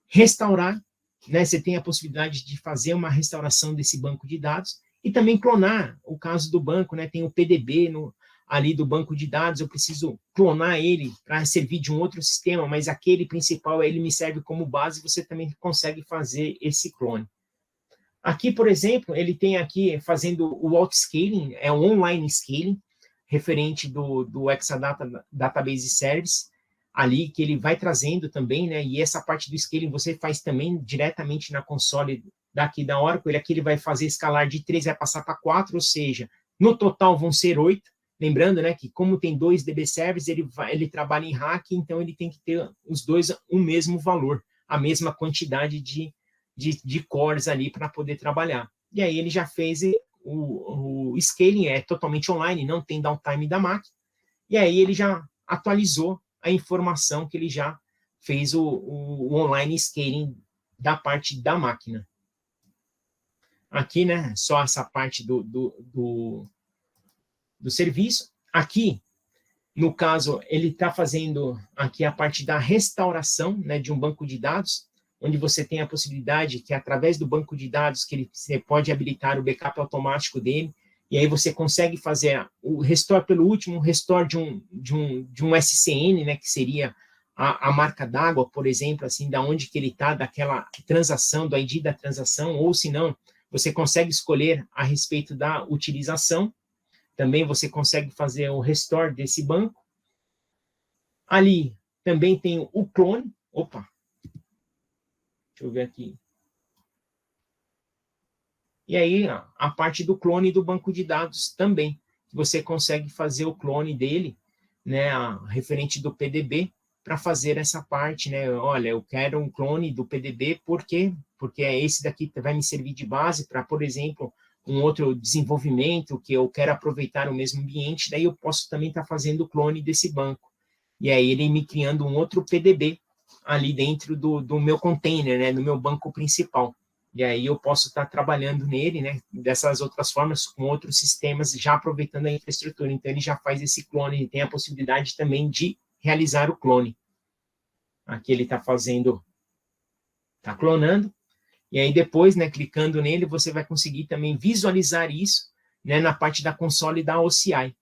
restaurar, né, você tem a possibilidade de fazer uma restauração desse banco de dados, e também clonar, o caso do banco, né, tem o PDB ali do banco de dados, eu preciso clonar ele para servir de um outro sistema, mas aquele principal, ele me serve como base, você também consegue fazer esse clone. Aqui, por exemplo, ele tem aqui, fazendo o auto-scaling, é um online scaling, referente do Exadata Database Service, ali, que ele vai trazendo também, né, e essa parte do scaling você faz também diretamente na console daqui da Oracle, aqui ele vai fazer escalar de 3, vai passar para 4, ou seja, no total vão ser 8, lembrando, né, que como tem 2 DB servers, ele trabalha em rack, então ele tem que ter os dois o mesmo valor, a mesma quantidade de cores ali para poder trabalhar. E aí ele já fez o scaling, é totalmente online, não tem downtime da máquina, e aí ele já atualizou a informação que ele já fez o online scaling da parte da máquina. Aqui, né, só essa parte do serviço. Aqui, no caso, ele está fazendo aqui a parte da restauração, né, de um banco de dados, onde você tem a possibilidade que, através do banco de dados, que você pode habilitar o backup automático dele, e aí você consegue fazer o restore pelo último, restore de um SCN, né, que seria a marca d'água, por exemplo, assim, da onde que ele está, daquela transação, do ID da transação, ou se não, você consegue escolher a respeito da utilização, também você consegue fazer o restore desse banco. Ali também tem o clone, opa, deixa eu ver aqui. E aí, a parte do clone do banco de dados também, você consegue fazer o clone dele, né, referente do PDB, para fazer essa parte, né, olha, eu quero um clone do PDB, por quê? Porque esse daqui vai me servir de base para, por exemplo, um outro desenvolvimento que eu quero aproveitar o mesmo ambiente, daí eu posso também estar fazendo o clone desse banco. E aí ele me criando um outro PDB ali dentro do meu container, né, do meu banco principal. E aí eu posso estar trabalhando nele, né, dessas outras formas, com outros sistemas, já aproveitando a infraestrutura. Então, ele já faz esse clone, ele tem a possibilidade também de realizar o clone. Aqui ele está fazendo, está clonando, e aí depois, né, clicando nele, você vai conseguir também visualizar isso, né, na parte da console da OCI,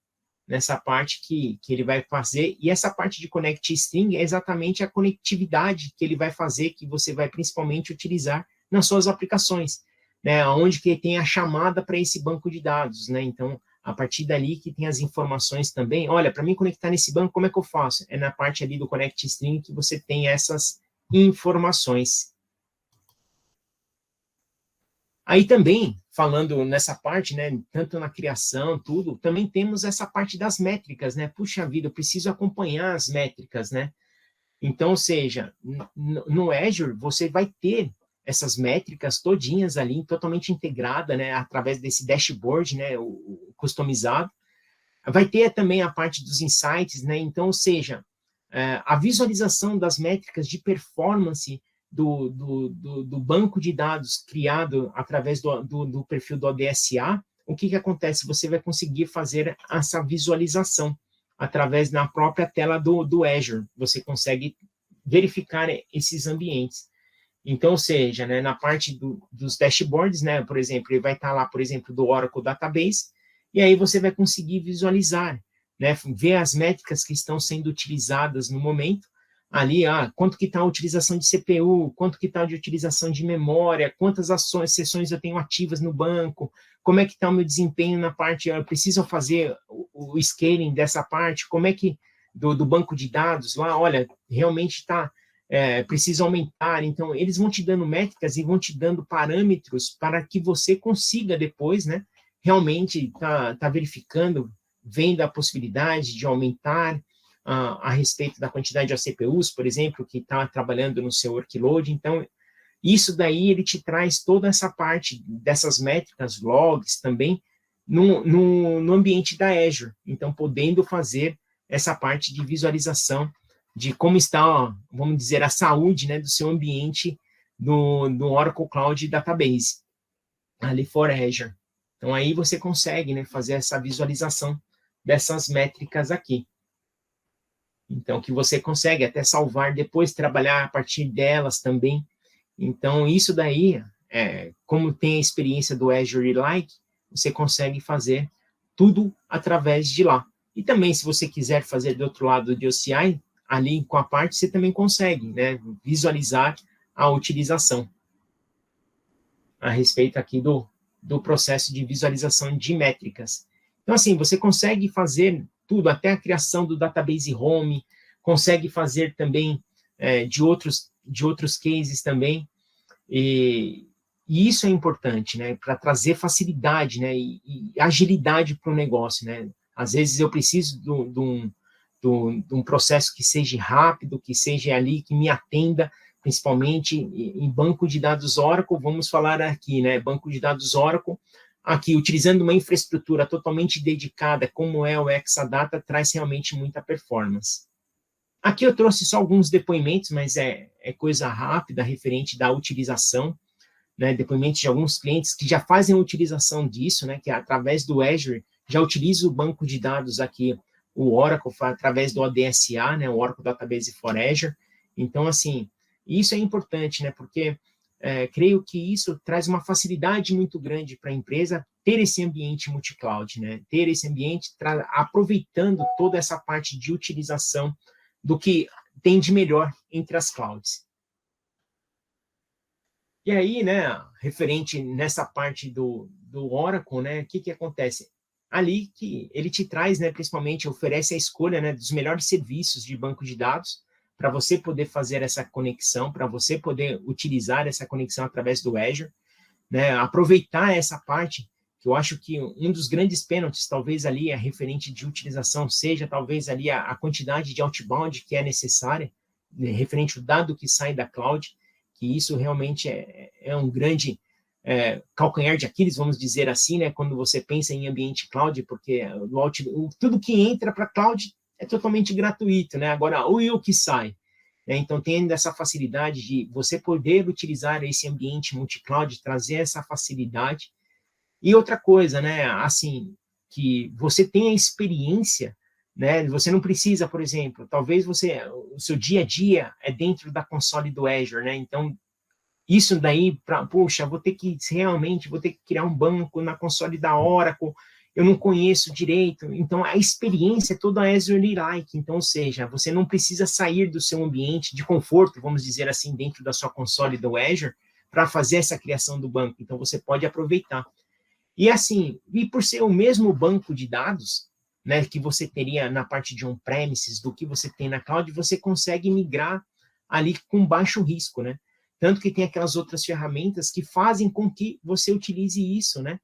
nessa parte que ele vai fazer, e essa parte de Connect String é exatamente a conectividade que ele vai fazer, que você vai principalmente utilizar nas suas aplicações, né, onde que tem a chamada para esse banco de dados, né, então, a partir dali que tem as informações também, olha, para mim conectar nesse banco, como é que eu faço? É na parte ali do Connect String que você tem essas informações. Aí também, falando nessa parte, né, tanto na criação, tudo, também temos essa parte das métricas, né, puxa vida, eu preciso acompanhar as métricas, né, então, ou seja, no Azure, você vai ter essas métricas todinhas ali, totalmente integrada, né, através desse dashboard, né, o customizado. Vai ter também a parte dos insights, né, então, ou seja, a visualização das métricas de performance do banco de dados criado através do perfil do ODSA, o que acontece? Você vai conseguir fazer essa visualização através da própria tela do Azure. Você consegue verificar esses ambientes. Então, ou seja, né, na parte dos dashboards, né, por exemplo, ele vai estar lá, por exemplo, do Oracle Database, e aí você vai conseguir visualizar, né, ver as métricas que estão sendo utilizadas no momento, ali, quanto que está a utilização de CPU, quanto que está de utilização de memória, quantas sessões eu tenho ativas no banco, como é que está o meu desempenho na parte, eu preciso fazer o scaling dessa parte, como é que, do banco de dados lá, olha, realmente está, precisa aumentar, então eles vão te dando métricas e vão te dando parâmetros para que você consiga depois, né, realmente tá verificando, vendo a possibilidade de aumentar a respeito da quantidade de CPUs, por exemplo, que está trabalhando no seu workload. Então, isso daí ele te traz toda essa parte dessas métricas, logs também, no ambiente da Azure. Então, podendo fazer essa parte de visualização de como está, vamos dizer, a saúde, né, do seu ambiente do Oracle Cloud Database, ali for Azure. Então, aí você consegue, né, fazer essa visualização dessas métricas aqui. Então, que você consegue até salvar, depois trabalhar a partir delas também. Então, isso daí, como tem a experiência do Azure Like, você consegue fazer tudo através de lá. E também, se você quiser fazer do outro lado de OCI, ali com a parte, você também consegue, né, visualizar a utilização a respeito aqui do processo de visualização de métricas. Então, assim, você consegue fazer tudo, até a criação do database home, consegue fazer também de outros cases também, e isso é importante, né, para trazer facilidade, né, e agilidade para o negócio, né. Às vezes eu preciso de um processo que seja rápido, que seja ali, que me atenda, principalmente em banco de dados Oracle, vamos falar aqui, né, banco de dados Oracle, aqui, utilizando uma infraestrutura totalmente dedicada, como é o Exadata, traz realmente muita performance. Aqui eu trouxe só alguns depoimentos, mas é coisa rápida, referente da utilização, né, depoimentos de alguns clientes que já fazem a utilização disso, né, que através do Azure, já utiliza o banco de dados aqui, o Oracle, através do ODSA, né, o Oracle Database for Azure. Então, assim, isso é importante, né, porque creio que isso traz uma facilidade muito grande para a empresa, ter esse ambiente multi-cloud, né? Ter esse ambiente aproveitando toda essa parte de utilização do que tem de melhor entre as clouds. E aí, né, referente nessa parte do Oracle, né, o que acontece? Ali que ele te traz, né, principalmente oferece a escolha, né, dos melhores serviços de banco de dados para você poder fazer essa conexão, para você poder utilizar essa conexão através do Azure, né, aproveitar essa parte, que eu acho que um dos grandes pênaltis, talvez ali a referente de utilização, seja talvez ali a quantidade de outbound que é necessária, né, referente ao dado que sai da cloud, que isso realmente é um grande calcanhar de Aquiles, vamos dizer assim, né, quando você pensa em ambiente cloud, porque tudo que entra para cloud é totalmente gratuito, né, agora o que sai, né, então tendo essa facilidade de você poder utilizar esse ambiente multi-cloud, trazer essa facilidade, e outra coisa, né, assim, que você tenha experiência, né, você não precisa, por exemplo, talvez o seu dia a dia é dentro da console do Azure, né, então isso daí, poxa, vou ter que criar um banco na console da Oracle, eu não conheço direito, então a experiência é toda Azure-like, então, ou seja, você não precisa sair do seu ambiente de conforto, vamos dizer assim, dentro da sua console do Azure, para fazer essa criação do banco, então você pode aproveitar. E assim, e por ser o mesmo banco de dados, né, que você teria na parte de on-premises, do que você tem na cloud, você consegue migrar ali com baixo risco, né? Tanto que tem aquelas outras ferramentas que fazem com que você utilize isso, né?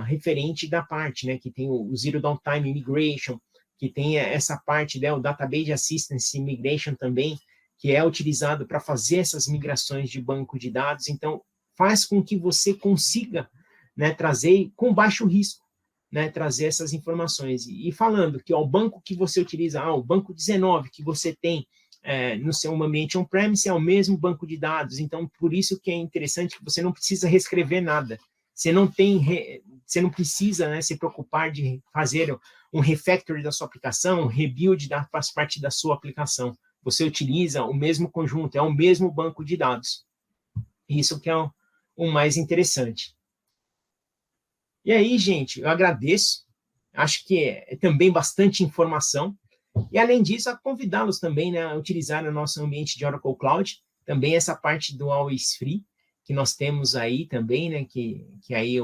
Referente da parte, né? Que tem o Zero Downtime Migration, que tem essa parte, né? O Database Assistance Migration também, que é utilizado para fazer essas migrações de banco de dados. Então, faz com que você consiga, né, trazer com baixo risco, né, trazer essas informações. E falando que o banco que você utiliza, o banco 19 que você tem no seu ambiente on-premise é o mesmo banco de dados, então por isso que é interessante que você não precisa reescrever nada, você não precisa, né, se preocupar de fazer um refactor da sua aplicação, um rebuild faz parte da sua aplicação, você utiliza o mesmo conjunto, é o mesmo banco de dados, isso que é o mais interessante. E aí, gente, eu agradeço, acho que é também bastante informação, e, além disso, a convidá-los também, né, a utilizar o nosso ambiente de Oracle Cloud, também essa parte do Always Free, que nós temos aí também, né, que aí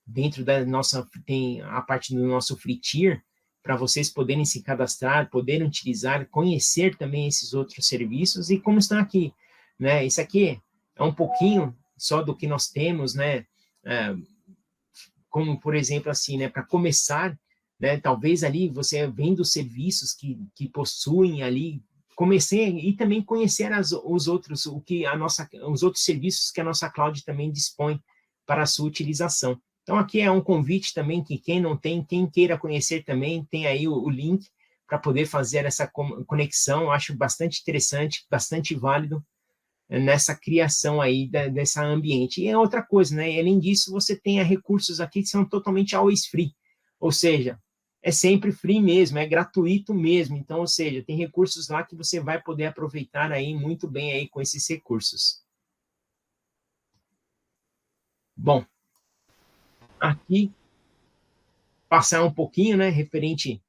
dentro da nossa, tem a parte do nosso Free Tier, para vocês poderem se cadastrar, poderem utilizar, conhecer também esses outros serviços, e como estão aqui, né, isso aqui é um pouquinho só do que nós temos, né, como, por exemplo, assim, né, para começar, né, talvez ali você vendo os serviços que possuem ali, comecei e também conhecer os outros serviços que a nossa cloud também dispõe para a sua utilização. Então aqui é um convite também que quem não tem, quem queira conhecer também, tem aí o link para poder fazer essa conexão, eu acho bastante interessante, bastante válido nessa criação aí dessa ambiente. E é outra coisa, né, além disso você tem recursos aqui que são totalmente always free, ou seja, é sempre free mesmo, é gratuito mesmo, então, ou seja, tem recursos lá que você vai poder aproveitar aí muito bem aí com esses recursos. Bom, aqui, passar um pouquinho, né, referente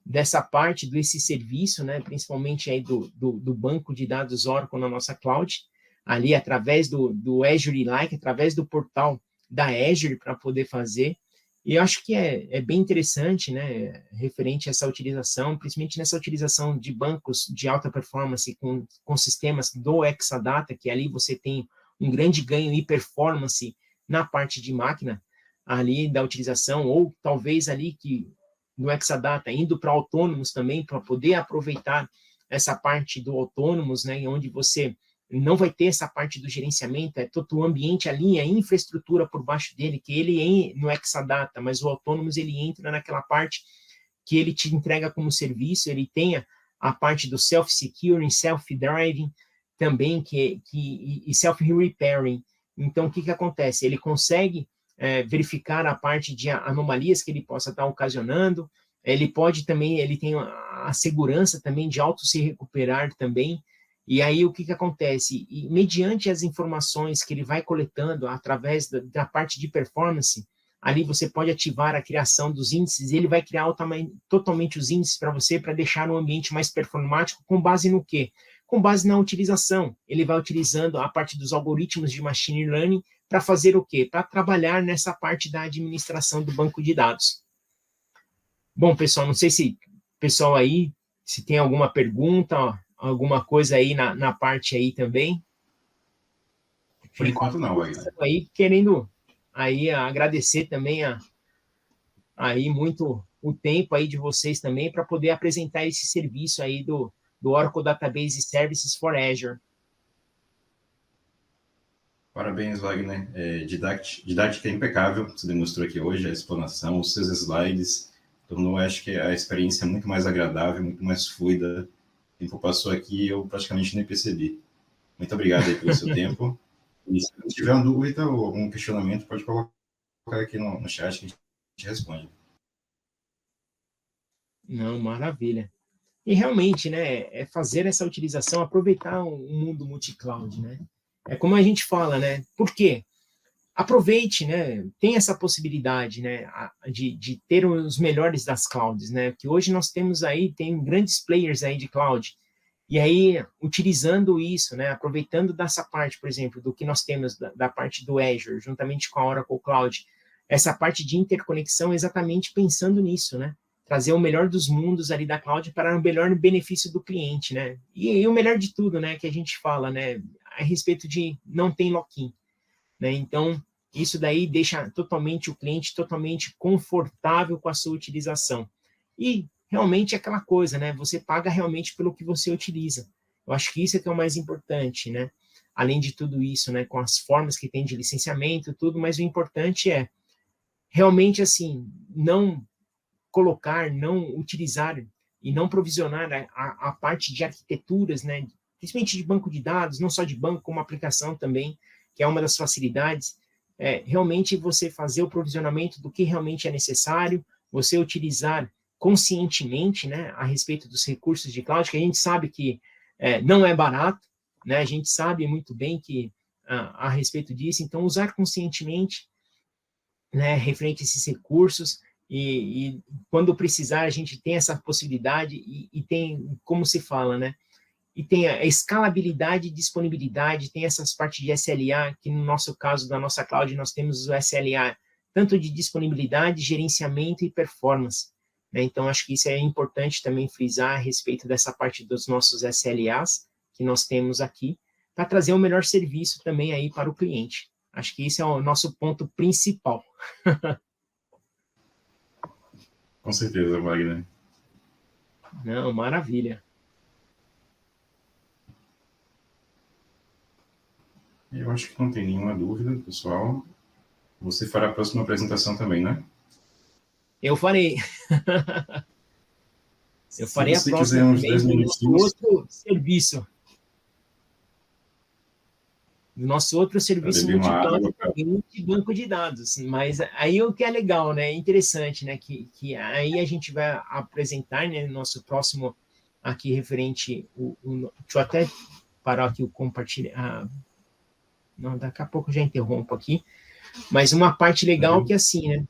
dessa parte desse serviço, né, principalmente aí do banco de dados Oracle na nossa cloud, ali através do Azure-like, através do portal da Azure para poder fazer. E eu acho que é bem interessante, né, referente a essa utilização, principalmente nessa utilização de bancos de alta performance com sistemas do Exadata, que ali você tem um grande ganho em performance na parte de máquina, ali da utilização, ou talvez ali que no Exadata, indo para autônomos também, para poder aproveitar essa parte do autônomos, né, onde você não vai ter essa parte do gerenciamento, é todo o ambiente, a linha, a infraestrutura por baixo dele, que ele é no Exadata, mas o Autonomous, ele entra naquela parte que ele te entrega como serviço, ele tem a parte do self-securing, self-driving, também, e self-repairing. Então, o que acontece? Ele consegue verificar a parte de anomalias que ele possa estar ocasionando, ele pode também, ele tem a segurança também de auto se recuperar também, E aí, o que acontece? E, mediante as informações que ele vai coletando através da parte de performance, ali você pode ativar a criação dos índices, e ele vai criar totalmente os índices para você, para deixar o ambiente mais performático, com base no quê? Com base na utilização. Ele vai utilizando a parte dos algoritmos de machine learning para fazer o quê? Para trabalhar nessa parte da administração do banco de dados. Bom, pessoal, não sei se pessoal aí, se tem alguma pergunta, ó, alguma coisa aí na parte aí também. Por enquanto não, Wagner. Aí, querendo aí agradecer também aí muito o tempo aí de vocês também para poder apresentar esse serviço aí do Oracle Database Services for Azure. Parabéns, Wagner. Didática impecável, você demonstrou aqui hoje, a explanação, os seus slides, tornou, acho que, a experiência muito mais agradável, muito mais fluida. O tempo passou aqui e eu praticamente nem percebi. Muito obrigado aí pelo seu tempo. E se tiver uma dúvida ou algum questionamento, pode colocar aqui no chat que a gente responde. Não, maravilha. E realmente, né, é fazer essa utilização, aproveitar o mundo multi-cloud, né? É como a gente fala, né? Por quê? Aproveite, né? Tem essa possibilidade, né? De ter os melhores das clouds, né? Que hoje nós temos aí, tem grandes players aí de cloud. E aí, utilizando isso, né? Aproveitando dessa parte, por exemplo, do que nós temos da parte do Azure, juntamente com a Oracle Cloud, essa parte de interconexão, exatamente pensando nisso, né? Trazer o melhor dos mundos ali da cloud para o melhor benefício do cliente, né? E o melhor de tudo, né? Que a gente fala, né? A respeito de não tem lock-in, né? Então, isso daí deixa totalmente o cliente totalmente confortável com a sua utilização. E realmente é aquela coisa, né? Você paga realmente pelo que você utiliza. Eu acho que isso é que é o mais importante, né? Além de tudo isso, né? Com as formas que tem de licenciamento, tudo, mas o importante é realmente, assim, não colocar, não utilizar e não provisionar a parte de arquiteturas, né? Principalmente de banco de dados, não só de banco, como aplicação também, que é uma das facilidades, realmente você fazer o provisionamento do que realmente é necessário, você utilizar conscientemente, né, a respeito dos recursos de cloud, que a gente sabe que não é barato, né, a gente sabe muito bem que a respeito disso, então usar conscientemente, né, referente a esses recursos, e quando precisar a gente tem essa possibilidade, e tem, como se fala, né, e tem a escalabilidade e disponibilidade, tem essas partes de SLA, que no nosso caso, da nossa cloud, nós temos o SLA, tanto de disponibilidade, gerenciamento e performance, né? Então, acho que isso é importante também frisar a respeito dessa parte dos nossos SLAs, que nós temos aqui, para trazer o melhor serviço também aí para o cliente. Acho que esse é o nosso ponto principal. Com certeza, Wagner. Não, maravilha. Eu acho que não tem nenhuma dúvida, pessoal. Você fará a próxima apresentação também, né? Eu farei. Eu farei a Se você próxima quiser uns também 10 do nosso minutinhos. outro serviço. Do nosso outro serviço Beber uma multi-cloud água. de banco de dados. Mas aí o que é legal, né? É interessante, né? Que aí a gente vai apresentar, né? Nosso próximo aqui referente. Deixa eu até parar aqui o compartilhar. Não, daqui a pouco eu já interrompo aqui. Mas uma parte legal que assim, né?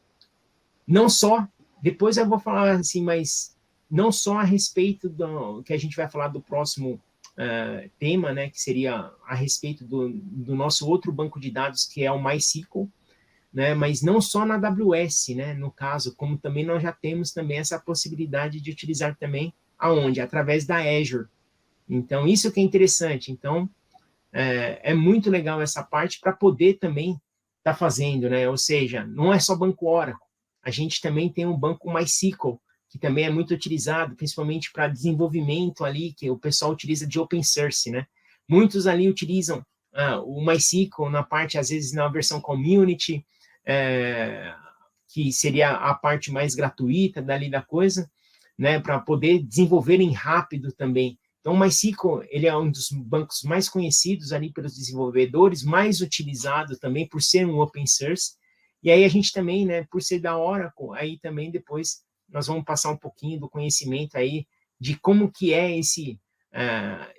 Não só, depois eu vou falar assim, mas não só a respeito do que a gente vai falar do próximo tema, né, que seria a respeito do nosso outro banco de dados, que é o MySQL, né, mas não só na AWS, né, no caso, como também nós já temos também essa possibilidade de utilizar também, aonde? Através da Azure. Então, isso que é interessante. Então, é muito legal essa parte para poder também estar fazendo, né, ou seja, não é só banco Oracle, a gente também tem um banco MySQL, que também é muito utilizado, principalmente para desenvolvimento ali, que o pessoal utiliza de open source, né? Muitos ali utilizam o MySQL na parte, às vezes, na versão community, que seria a parte mais gratuita dali da coisa, né? Para poder desenvolverem rápido também. Então, o MySQL, ele é um dos bancos mais conhecidos ali pelos desenvolvedores, mais utilizado também por ser um open source. E aí a gente também, né, por ser da Oracle, aí também depois nós vamos passar um pouquinho do conhecimento aí de como que é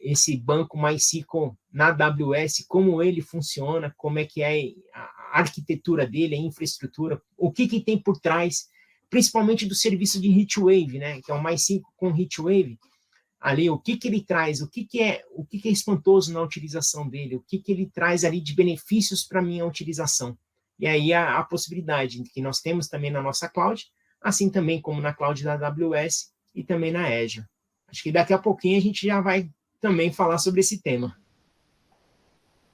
esse banco MySQL na AWS, como ele funciona, como é que é a arquitetura dele, a infraestrutura, o que tem por trás, principalmente do serviço de HeatWave, né, que é o MySQL com HeatWave, ali, o que ele traz, o que é espantoso na utilização dele, o que ele traz ali de benefícios para a minha utilização. E aí a possibilidade que nós temos também na nossa cloud, assim também como na cloud da AWS e também na Azure. Acho que daqui a pouquinho a gente já vai também falar sobre esse tema.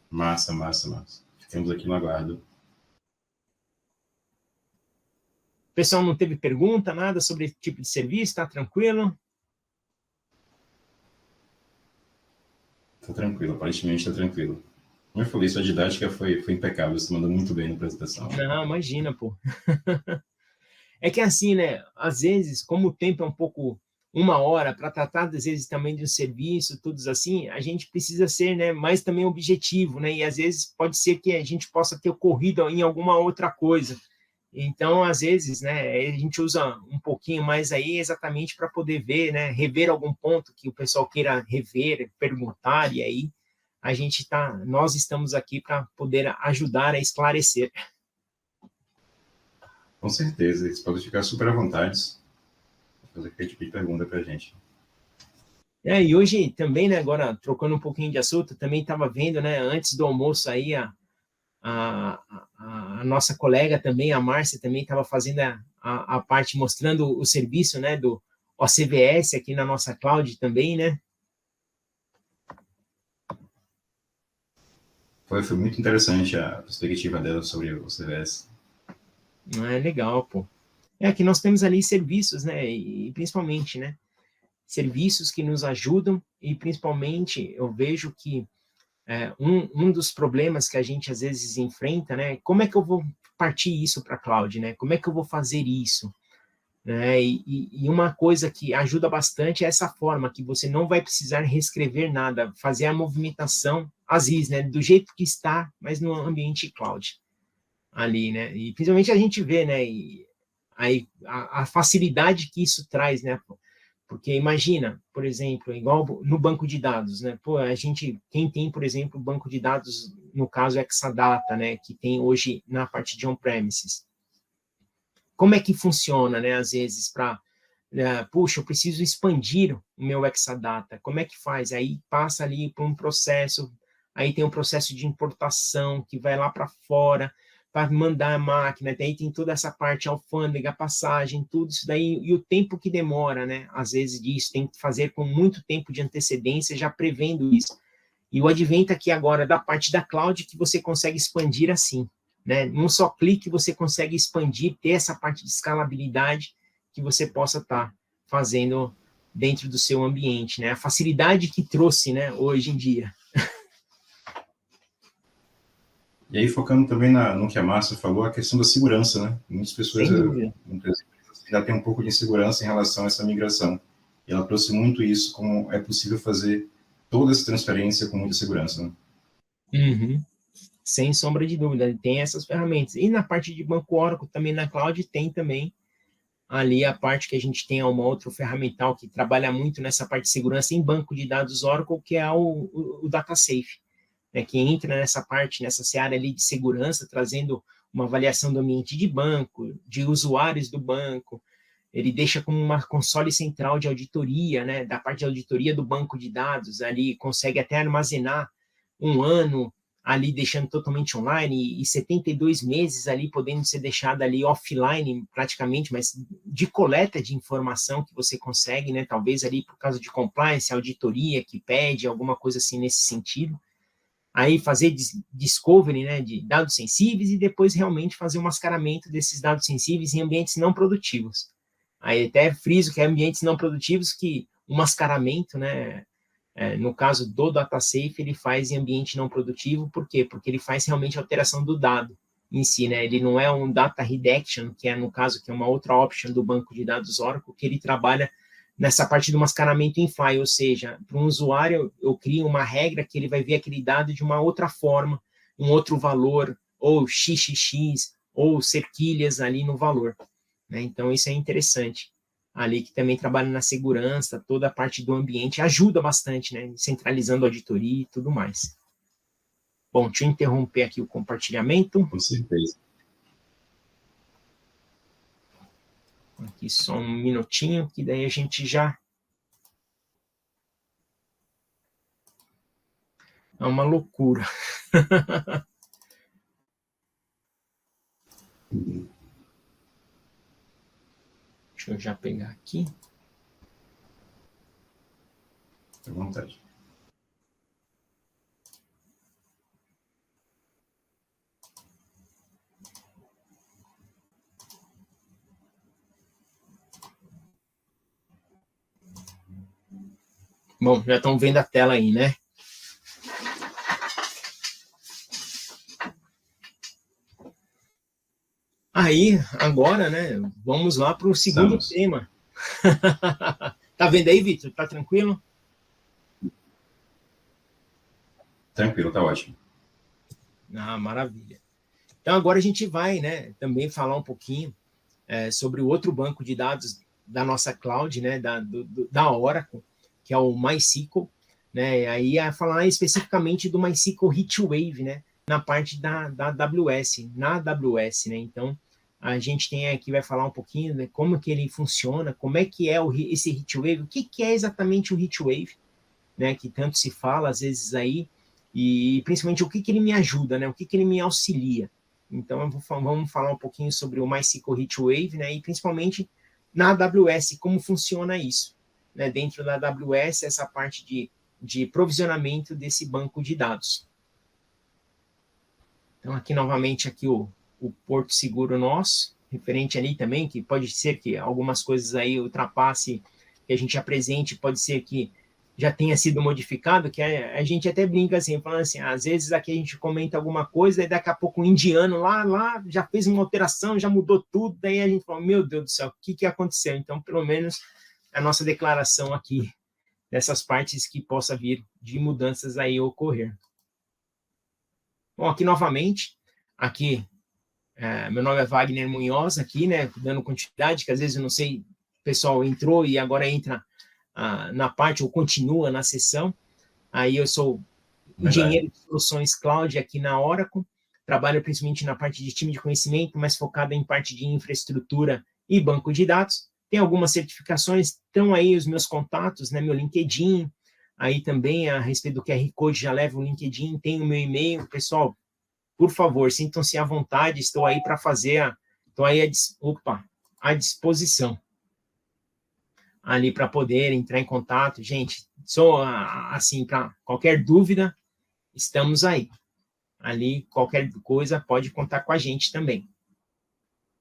Massa, massa, massa. Ficamos aqui no aguardo. O pessoal não teve pergunta, nada sobre esse tipo de serviço, tá tranquilo? Tá tranquilo, aparentemente tá tranquilo. Como eu falei, sua didática foi impecável, você mandou muito bem na apresentação. Não, imagina, pô. É que assim, né, às vezes, como o tempo é um pouco 1 hora para tratar, às vezes, também de um serviço, tudo assim, a gente precisa ser, né, mais também objetivo, né, e às vezes pode ser que a gente possa ter ocorrido em alguma outra coisa. Então, às vezes, né, a gente usa um pouquinho mais aí exatamente para poder ver, né, rever algum ponto que o pessoal queira rever, perguntar, e aí nós estamos aqui para poder ajudar a esclarecer. Com certeza, eles podem ficar super à vontade. Vou fazer aquele tipo de pergunta para a gente. E hoje também, né, agora trocando um pouquinho de assunto, também estava vendo, né, antes do almoço aí, a nossa colega também, a Márcia, também estava fazendo a parte, mostrando o serviço, né, do OCVS aqui na nossa cloud também, né? Foi muito interessante a perspectiva dela sobre o CVS. É legal, pô. Que nós temos ali serviços, né, e principalmente, né, serviços que nos ajudam, e principalmente eu vejo que um dos problemas que a gente às vezes enfrenta, né, como é que eu vou partir isso para a cloud, né, como é que eu vou fazer isso, né, e uma coisa que ajuda bastante é essa forma, que você não vai precisar reescrever nada, fazer a movimentação, às vezes, né, do jeito que está, mas no ambiente cloud, ali, né, e principalmente a gente vê, né, aí a facilidade que isso traz, né, porque imagina, por exemplo, igual no banco de dados, né? Pô, quem tem, por exemplo, banco de dados, no caso Exadata, né? Que tem hoje na parte de on-premises. Como é que funciona, né? Às vezes, puxa, eu preciso expandir o meu Exadata. Como é que faz? Aí passa ali por um processo, aí tem um processo de importação que vai lá para fora, para mandar a máquina, daí tem toda essa parte alfândega, passagem, tudo isso daí, e o tempo que demora, né, às vezes disso, tem que fazer com muito tempo de antecedência, já prevendo isso. E o advento aqui agora da parte da cloud, que você consegue expandir assim, né, num só clique você consegue expandir, ter essa parte de escalabilidade que você possa estar fazendo dentro do seu ambiente, né, a facilidade que trouxe, né, hoje em dia. E aí, focando também no que a Márcia falou, a questão da segurança, né? Muitas pessoas ainda têm um pouco de insegurança em relação a essa migração. E ela trouxe muito isso, como é possível fazer toda essa transferência com muita segurança, né? Uhum. Sem sombra de dúvida, tem essas ferramentas. E na parte de banco Oracle, também na cloud, tem também ali a parte que a gente tem uma outra ferramental que trabalha muito nessa parte de segurança em banco de dados Oracle, que é o DataSafe. Né, que entra nessa parte, nessa seara ali de segurança, trazendo uma avaliação do ambiente de banco, de usuários do banco, ele deixa como uma console central de auditoria, né, da parte de auditoria do banco de dados, ali consegue até armazenar 1 ano, ali deixando totalmente online, e 72 meses ali podendo ser deixado ali offline praticamente, mas de coleta de informação que você consegue, né, talvez ali por causa de compliance, auditoria que pede, alguma coisa assim nesse sentido, aí fazer discovery, né, de dados sensíveis e depois realmente fazer o mascaramento desses dados sensíveis em ambientes não produtivos. Aí até friso que é ambientes não produtivos que o mascaramento, né, no caso do DataSafe, ele faz em ambiente não produtivo, por quê? Porque ele faz realmente a alteração do dado em si, né, ele não é um data redaction, que é no caso, que é uma outra option do banco de dados Oracle, que ele trabalha nessa parte do mascaramento em file, ou seja, para um usuário, eu crio uma regra que ele vai ver aquele dado de uma outra forma, um outro valor, ou XXX, ou cerquilhas ali no valor. Né? Então, isso é interessante. ali que também trabalha na segurança, toda a parte do ambiente, ajuda bastante, né? Centralizando a auditoria e tudo mais. Bom, deixa eu interromper aqui o compartilhamento. Com certeza. Aqui só um minutinho, que daí a gente já... É uma loucura. Deixa eu já pegar aqui. À vontade. Bom, já estão vendo a tela aí, né? Aí, agora, né, vamos lá para o segundo tema. Tá vendo aí, Vitor? Tá tranquilo? Tranquilo, tá ótimo. Ah, maravilha. Então, agora a gente vai, né, também falar um pouquinho sobre o outro banco de dados da nossa cloud, né, da Oracle, que é o MySQL, né, aí a falar especificamente do MySQL HeatWave, né, na parte da AWS, na AWS, né, então a gente tem aqui, vai falar um pouquinho, né, como que ele funciona, como é que é esse HeatWave, o que é exatamente o HeatWave, né, que tanto se fala às vezes aí, e principalmente o que ele me ajuda, né, o que ele me auxilia. Então, vamos falar um pouquinho sobre o MySQL HeatWave, né, e principalmente na AWS, como funciona isso, né, dentro da AWS, essa parte de provisionamento desse banco de dados. Então, aqui novamente, aqui o Porto Seguro nosso, referente ali também, que pode ser que algumas coisas aí ultrapasse, que a gente apresente, pode ser que já tenha sido modificado, que a gente até brinca assim, falando assim, às vezes aqui a gente comenta alguma coisa, e daqui a pouco um indiano lá já fez uma alteração, já mudou tudo, daí a gente fala, meu Deus do céu, o que aconteceu? Então, pelo menos, a nossa declaração aqui, dessas partes que possa vir de mudanças aí ocorrer. Bom, aqui novamente, aqui, meu nome é Wagner Munhoz, aqui, né, dando continuidade, que às vezes eu não sei, o pessoal entrou e agora entra na parte, ou continua na sessão. Aí eu sou engenheiro de soluções cloud aqui na Oracle, trabalho principalmente na parte de time de conhecimento, mas focado em parte de infraestrutura e banco de dados. Tem algumas certificações, estão aí os meus contatos, né, meu LinkedIn, aí também a respeito do QR Code, já leva o LinkedIn, tem o meu e-mail. Pessoal, por favor, sintam-se à vontade, estou aí para fazer, estou aí à disposição ali para poder entrar em contato. Gente, só assim, para qualquer dúvida, estamos aí. Ali, qualquer coisa, pode contar com a gente também.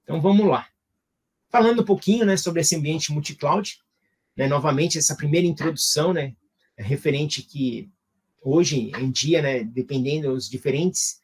Então, vamos lá. Falando um pouquinho, né, sobre esse ambiente multi-cloud, né, novamente, essa primeira introdução, né, referente que hoje em dia, né, dependendo dos diferentes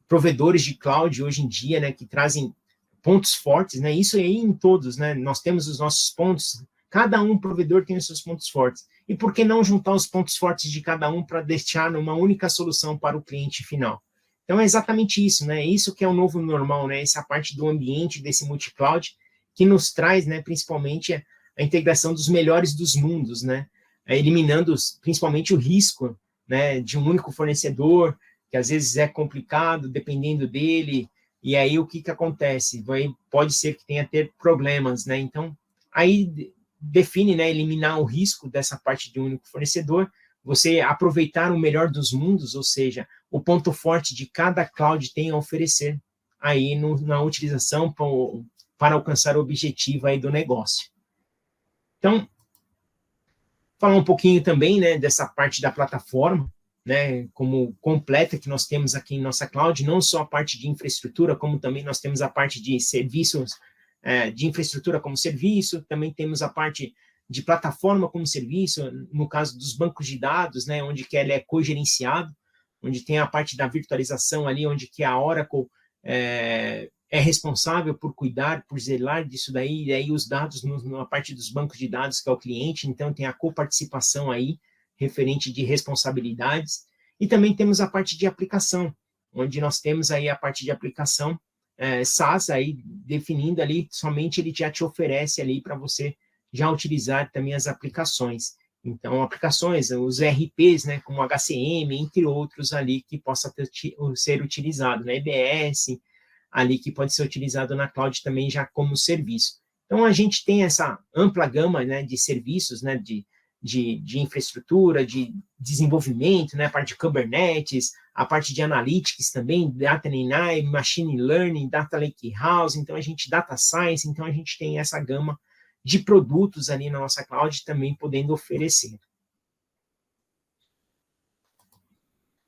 provedores de cloud hoje em dia, né, que trazem pontos fortes, né, isso aí em todos, né, nós temos os nossos pontos, cada provedor tem os seus pontos fortes, e por que não juntar os pontos fortes de cada para deixar numa única solução para o cliente final? Então é exatamente isso, né, isso que é o novo normal, né, essa parte do ambiente desse multi-cloud, que nos traz, né, principalmente a integração dos melhores dos mundos, né, eliminando principalmente o risco, né, de um único fornecedor, que às vezes é complicado, dependendo dele, e aí o que acontece? Pode ser que tenha ter problemas, né? Então, aí define, né, eliminar o risco dessa parte de um único fornecedor, você aproveitar o melhor dos mundos, ou seja, o ponto forte de cada cloud tem a oferecer aí na utilização para alcançar o objetivo aí do negócio. Então, falar um pouquinho também, né, dessa parte da plataforma, né, como completa que nós temos aqui em nossa cloud, não só a parte de infraestrutura, como também nós temos a parte de serviços, de infraestrutura como serviço, também temos a parte de plataforma como serviço, no caso dos bancos de dados, né, onde que ele é cogerenciado, onde tem a parte da virtualização ali, onde que a Oracle é responsável por cuidar, por zelar disso daí, e aí os dados na parte dos bancos de dados, que é o cliente, então tem a coparticipação aí, referente de responsabilidades, e também temos a parte de aplicação, onde nós temos aí a parte de aplicação, SaaS, aí, definindo ali, somente ele já te oferece ali para você já utilizar também as aplicações. Então, aplicações, os ERPs, né, como HCM, entre outros ali, que possa ser utilizado, né, EBS, ali que pode ser utilizado na cloud também já como serviço. Então, a gente tem essa ampla gama, né, de serviços, né, de infraestrutura, de desenvolvimento, né, a parte de Kubernetes, a parte de Analytics também, Data AI, Machine Learning, Data Lakehouse, então a gente, Data Science, então a gente tem essa gama de produtos ali na nossa cloud também podendo oferecer.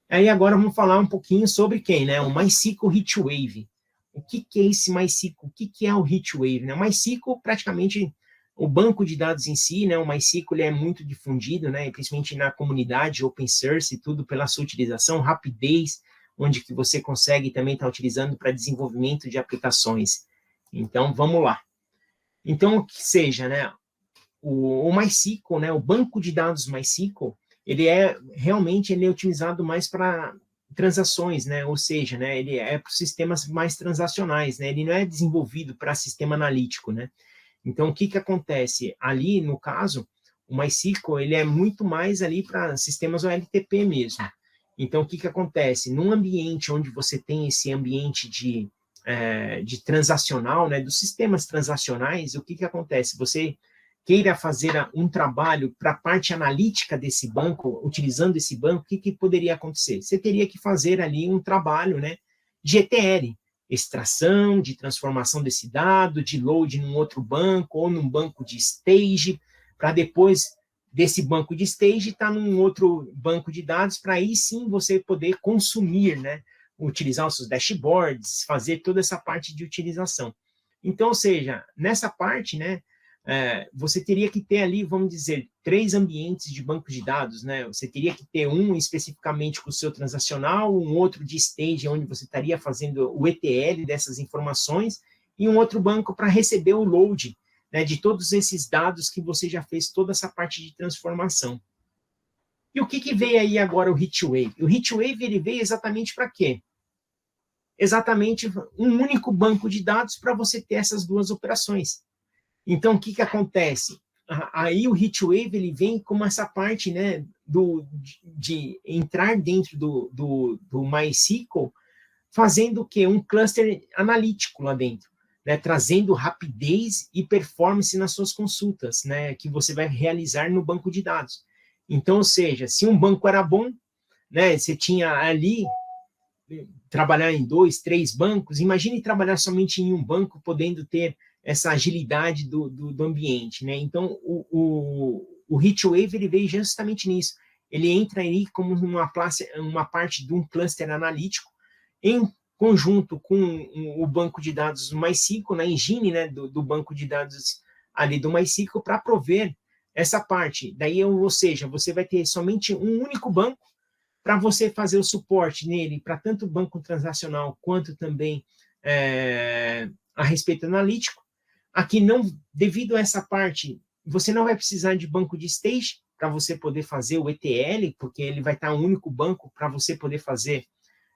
Aí agora vamos falar um pouquinho sobre quem, né, o MySQL HeatWave. O que é esse MySQL? O que é o HeatWave? Né? O MySQL, praticamente, o banco de dados em si, né, o MySQL ele é muito difundido, né, principalmente na comunidade open source e tudo pela sua utilização, rapidez, onde que você consegue também estar utilizando para desenvolvimento de aplicações. Então, vamos lá. Então, o que seja, né, o MySQL, né, o banco de dados MySQL, ele é realmente ele é utilizado mais para transações, né, ou seja, né, ele é para sistemas mais transacionais, né, ele não é desenvolvido para sistema analítico, né. Então, o que acontece? Ali, no caso, o MySQL, ele é muito mais ali para sistemas OLTP mesmo. Então, o que acontece? Num ambiente onde você tem esse ambiente de transacional, né, dos sistemas transacionais, o que acontece? Você queira fazer um trabalho para a parte analítica desse banco, utilizando esse banco, o que poderia acontecer? Você teria que fazer ali um trabalho, né, de ETL, extração, de transformação desse dado, de load num outro banco, ou num banco de stage, para depois desse banco de stage estar num outro banco de dados, para aí sim você poder consumir, né, utilizar os seus dashboards, fazer toda essa parte de utilização. Então, ou seja, nessa parte, né, você teria que ter ali, vamos dizer, 3 ambientes de banco de dados, né? Você teria que ter um especificamente com o seu transacional, um outro de stage, onde você estaria fazendo o ETL dessas informações, e um outro banco para receber o load, né, de todos esses dados que você já fez toda essa parte de transformação. E o que veio aí agora o HeatWave? O HeatWave ele veio exatamente para quê? Exatamente um único banco de dados para você ter essas duas operações. Então, o que acontece? Aí o HeatWave ele vem como essa parte, né, de entrar dentro do MySQL, fazendo o quê? Um cluster analítico lá dentro, né, trazendo rapidez e performance nas suas consultas, né, que você vai realizar no banco de dados. Então, ou seja, se um banco era bom, né, você tinha ali trabalhar em 2, 3 bancos, imagine trabalhar somente em um banco, podendo ter essa agilidade do ambiente, né? Então, o HeatWave ele veio justamente nisso. Ele entra aí como uma parte de um cluster analítico em conjunto com o banco de dados MySQL, na engine, né, do banco de dados ali do MySQL, para prover essa parte. Daí, ou seja, você vai ter somente um único banco para você fazer o suporte nele para tanto o banco transacional quanto também a respeito analítico. Aqui, não, devido a essa parte, você não vai precisar de banco de stage para você poder fazer o ETL, porque ele vai estar um único banco para você poder fazer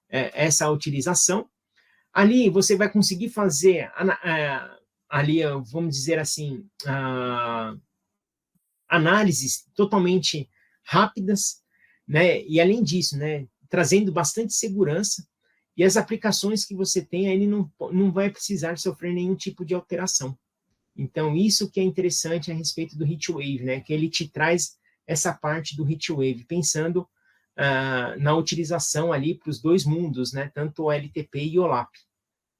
essa utilização. Ali, você vai conseguir fazer, ali, vamos dizer assim, análises totalmente rápidas, né? E além disso, né, trazendo bastante segurança, e as aplicações que você tem, ele não vai precisar sofrer nenhum tipo de alteração. Então, isso que é interessante a respeito do HeatWave, né, que ele te traz essa parte do HeatWave, pensando na utilização ali para os dois mundos, né, tanto o LTP e o OLAP,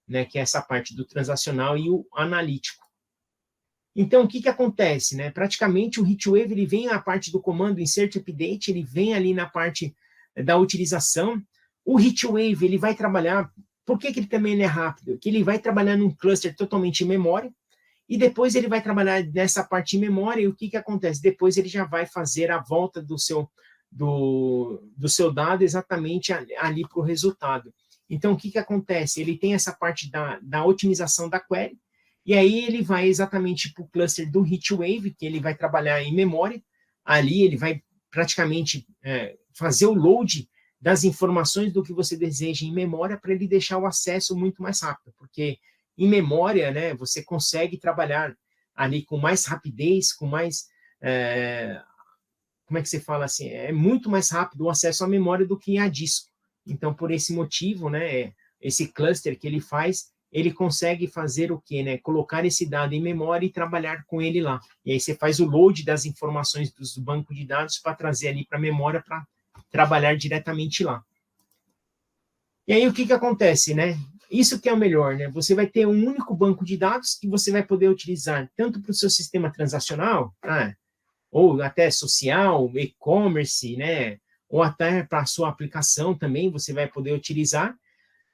né, que é essa parte do transacional e o analítico. Então, o que acontece? Né? Praticamente, o HeatWave ele vem na parte do comando insert update, ele vem ali na parte da utilização. O HeatWave ele vai trabalhar... Por que ele também é rápido? Porque ele vai trabalhar num cluster totalmente em memória, e depois ele vai trabalhar nessa parte em memória, e o que acontece? Depois ele já vai fazer a volta do seu dado exatamente ali para o resultado. Então, o que acontece? Ele tem essa parte da otimização da query, e aí ele vai exatamente para o cluster do HeatWave, que ele vai trabalhar em memória. Ali ele vai praticamente fazer o load das informações do que você deseja em memória para ele deixar o acesso muito mais rápido, porque em memória, né, você consegue trabalhar ali com mais rapidez, com mais, como é que você fala assim, é muito mais rápido o acesso à memória do que a disco. Então, por esse motivo, né, esse cluster que ele faz, ele consegue fazer o quê, né? Colocar esse dado em memória e trabalhar com ele lá. E aí você faz o load das informações do banco de dados para trazer ali para a memória para trabalhar diretamente lá. E aí o que acontece, né? Isso que é o melhor, né? Você vai ter um único banco de dados que você vai poder utilizar tanto para o seu sistema transacional, ou até social, e-commerce, né? Ou até para a sua aplicação também você vai poder utilizar.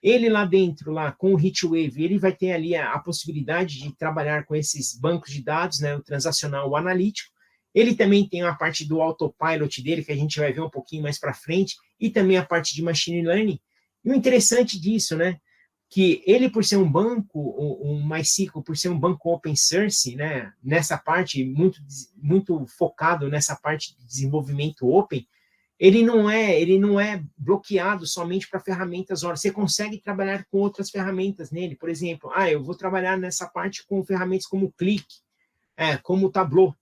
Ele lá dentro, lá com o HeatWave, ele vai ter ali a possibilidade de trabalhar com esses bancos de dados, né, o transacional, o analítico. Ele também tem a parte do autopilot dele, que a gente vai ver um pouquinho mais para frente, e também a parte de machine learning. E o interessante disso, né, que ele, por ser um banco, um MySQL, por ser um banco open source, né, nessa parte, muito focado nessa parte de desenvolvimento open, ele não é bloqueado somente para ferramentas. Você consegue trabalhar com outras ferramentas nele. Por exemplo, eu vou trabalhar nessa parte com ferramentas como Qlik, como o Tableau,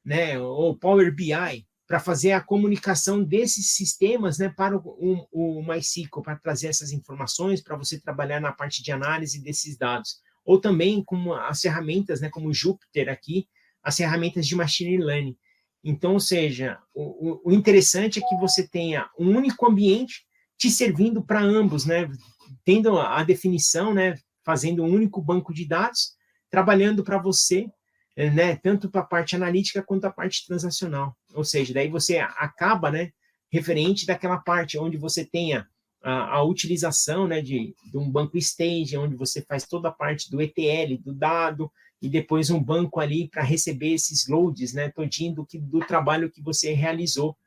né, ou Power BI, para fazer a comunicação desses sistemas, né, para o MySQL, para trazer essas informações, para você trabalhar na parte de análise desses dados. Ou também com as ferramentas, né, como o Jupyter aqui, as ferramentas de machine learning. Então, ou seja, o interessante é que você tenha um único ambiente te servindo para ambos, né? Tendo a definição, né? Fazendo um único banco de dados, trabalhando para você, né? Tanto para a parte analítica quanto a parte transacional. Ou seja, daí você acaba, né? Referente daquela parte onde você tenha a utilização, né? De um banco stage, onde você faz toda a parte do ETL, do dado, e depois um banco ali para receber esses loads, né, todinho do trabalho que você realizou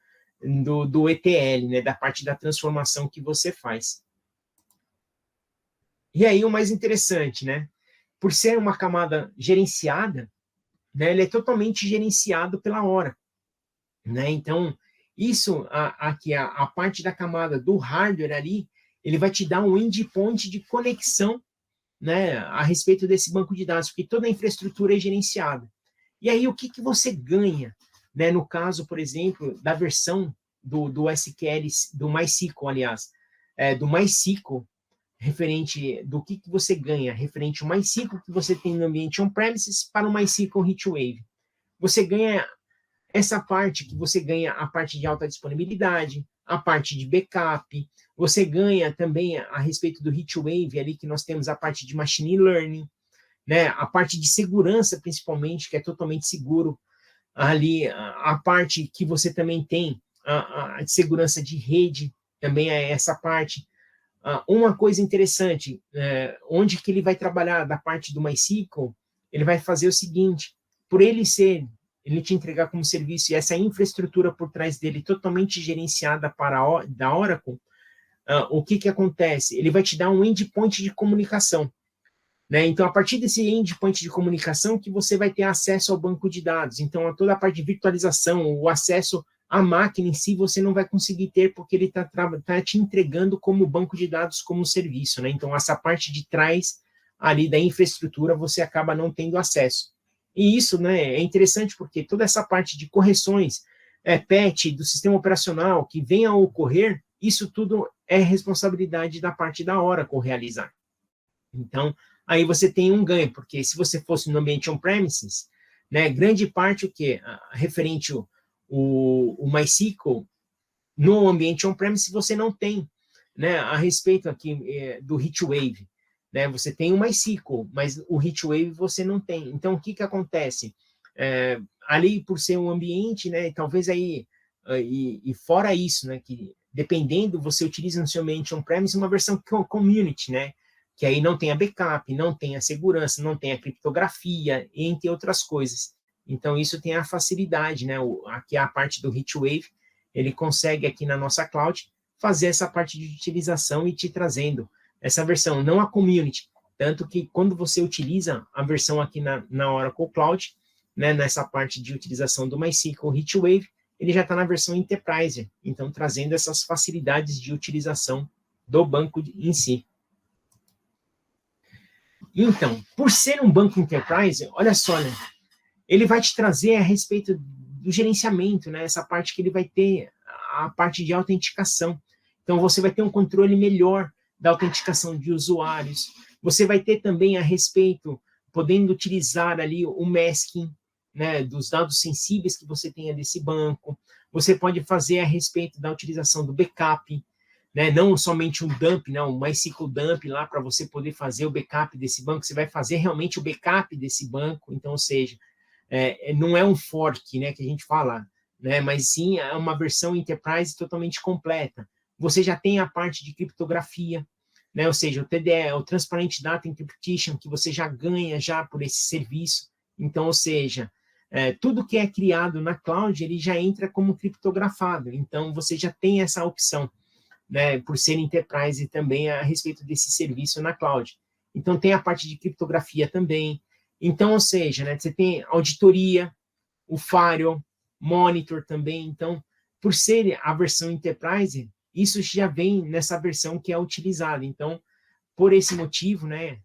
do ETL, né, da parte da transformação que você faz. E aí o mais interessante, né, por ser uma camada gerenciada, né, ele é totalmente gerenciado pela Oracle, né, então isso aqui a parte da camada do hardware ali, ele vai te dar um endpoint de conexão, né, a respeito desse banco de dados, porque toda a infraestrutura é gerenciada. E aí, o que você ganha, né, no caso, por exemplo, da versão do SQL, do MySQL, aliás, do MySQL, referente do que você ganha, referente ao MySQL que você tem no ambiente on-premises para o MySQL HeatWave. Você ganha essa parte que você ganha a parte de alta disponibilidade, a parte de backup, você ganha também a respeito do HeatWave ali, que nós temos a parte de machine learning, né, a parte de segurança, principalmente, que é totalmente seguro, ali a parte que você também tem, a de segurança de rede, também é essa parte. Uma coisa interessante, onde que ele vai trabalhar da parte do MySQL, ele vai fazer o seguinte, por ele te entregar como serviço e essa infraestrutura por trás dele totalmente gerenciada da Oracle, o que acontece? Ele vai te dar um endpoint de comunicação, né? Então, a partir desse endpoint de comunicação que você vai ter acesso ao banco de dados. Então, toda a parte de virtualização, o acesso à máquina em si, você não vai conseguir ter, porque ele está te entregando como banco de dados, como serviço, né? Então, essa parte de trás ali da infraestrutura, você acaba não tendo acesso. E isso, né, é interessante porque toda essa parte de correções, patch do sistema operacional que venha a ocorrer, isso tudo é responsabilidade da parte da Oracle realizar. Então, aí você tem um ganho, porque se você fosse no ambiente on-premises, né, grande parte referente o MySQL, no ambiente on-premises você não tem, né, a respeito aqui do HeatWave, né, você tem o MySQL, mas o HeatWave você não tem. Então, o que acontece? Ali, por ser um ambiente, né, talvez aí, e fora isso, né, que dependendo, você utiliza no seu ambiente on-premise uma versão community, né, que aí não tem a backup, não tem a segurança, não tem a criptografia, entre outras coisas. Então, isso tem a facilidade, né, aqui a parte do HeatWave, ele consegue aqui na nossa cloud fazer essa parte de utilização e te trazendo essa versão, não a community, tanto que quando você utiliza a versão aqui na Oracle Cloud, né, nessa parte de utilização do MySQL HeatWave, ele já está na versão Enterprise, então trazendo essas facilidades de utilização do banco em si. Então, por ser um banco Enterprise, olha só, né? Ele vai te trazer a respeito do gerenciamento, né? Essa parte que ele vai ter, a parte de autenticação. Então, você vai ter um controle melhor da autenticação de usuários. Você vai ter também a respeito, podendo utilizar ali o masking, né, dos dados sensíveis que você tenha desse banco. Você pode fazer a respeito da utilização do backup, né, não somente um dump, não, um MySQL dump lá para você poder fazer o backup desse banco. Você vai fazer realmente o backup desse banco. Então, ou seja, não é um fork, né, que a gente fala, né, mas sim é uma versão Enterprise totalmente completa. Você já tem a parte de criptografia, né, ou seja, o TDE, o Transparent Data Encryption, que você já ganha já por esse serviço. Então, ou seja, tudo que é criado na cloud, ele já entra como criptografado. Então, você já tem essa opção, né, por ser Enterprise também a respeito desse serviço na cloud. Então, tem a parte de criptografia também. Então, ou seja, né, você tem auditoria, o firewall, monitor também. Então, por ser a versão Enterprise, isso já vem nessa versão que é utilizada. Então, por esse motivo, né,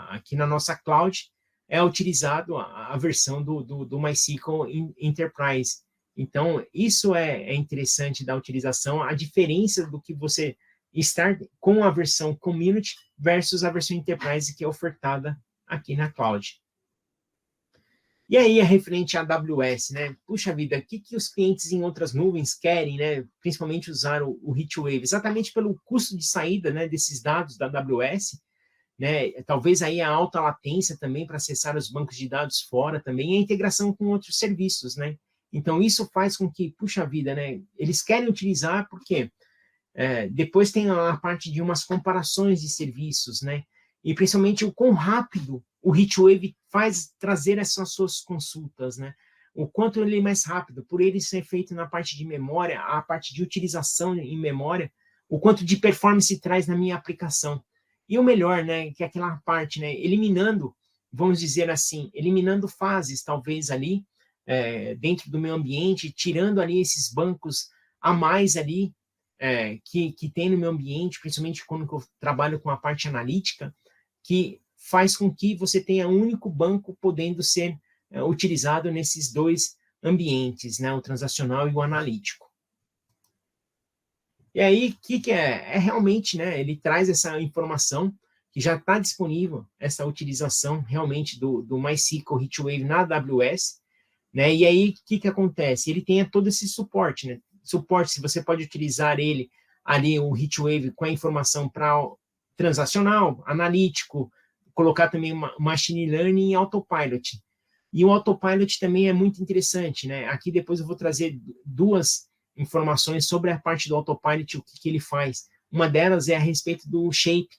aqui na nossa cloud, é utilizado a versão do MySQL Enterprise. Então, isso é interessante da utilização, a diferença do que você estar com a versão Community versus a versão Enterprise que é ofertada aqui na cloud. E aí, é referente à AWS, né? Puxa vida, o que os clientes em outras nuvens querem, né? Principalmente usar o HeatWave, exatamente pelo custo de saída, né, desses dados da AWS, né? Talvez aí a alta latência também para acessar os bancos de dados fora também, e a integração com outros serviços, né? Então, isso faz com que, puxa vida, né? Eles querem utilizar porque depois tem a parte de umas comparações de serviços, né? E principalmente o quão rápido o HeatWave faz trazer essas suas consultas, né? O quanto ele é mais rápido, por ele ser feito na parte de memória, a parte de utilização em memória, o quanto de performance traz na minha aplicação. E o melhor, né, que é aquela parte, né, eliminando, vamos dizer assim, eliminando fases, talvez ali, dentro do meu ambiente, tirando ali esses bancos a mais ali, que tem no meu ambiente, principalmente quando eu trabalho com a parte analítica, que faz com que você tenha um único banco podendo ser utilizado nesses dois ambientes, né, o transacional e o analítico. E aí, o que é? Realmente, né, ele traz essa informação que já está disponível, essa utilização realmente do MySQL HeatWave na AWS, né, e aí, o que acontece? Ele tem todo esse suporte, né, se você pode utilizar ele ali, o HeatWave, com a informação para transacional, analítico, colocar também machine learning e autopilot. E o autopilot também é muito interessante, né? Aqui depois eu vou trazer duas informações sobre a parte do autopilot, o que ele faz. Uma delas é a respeito do shape,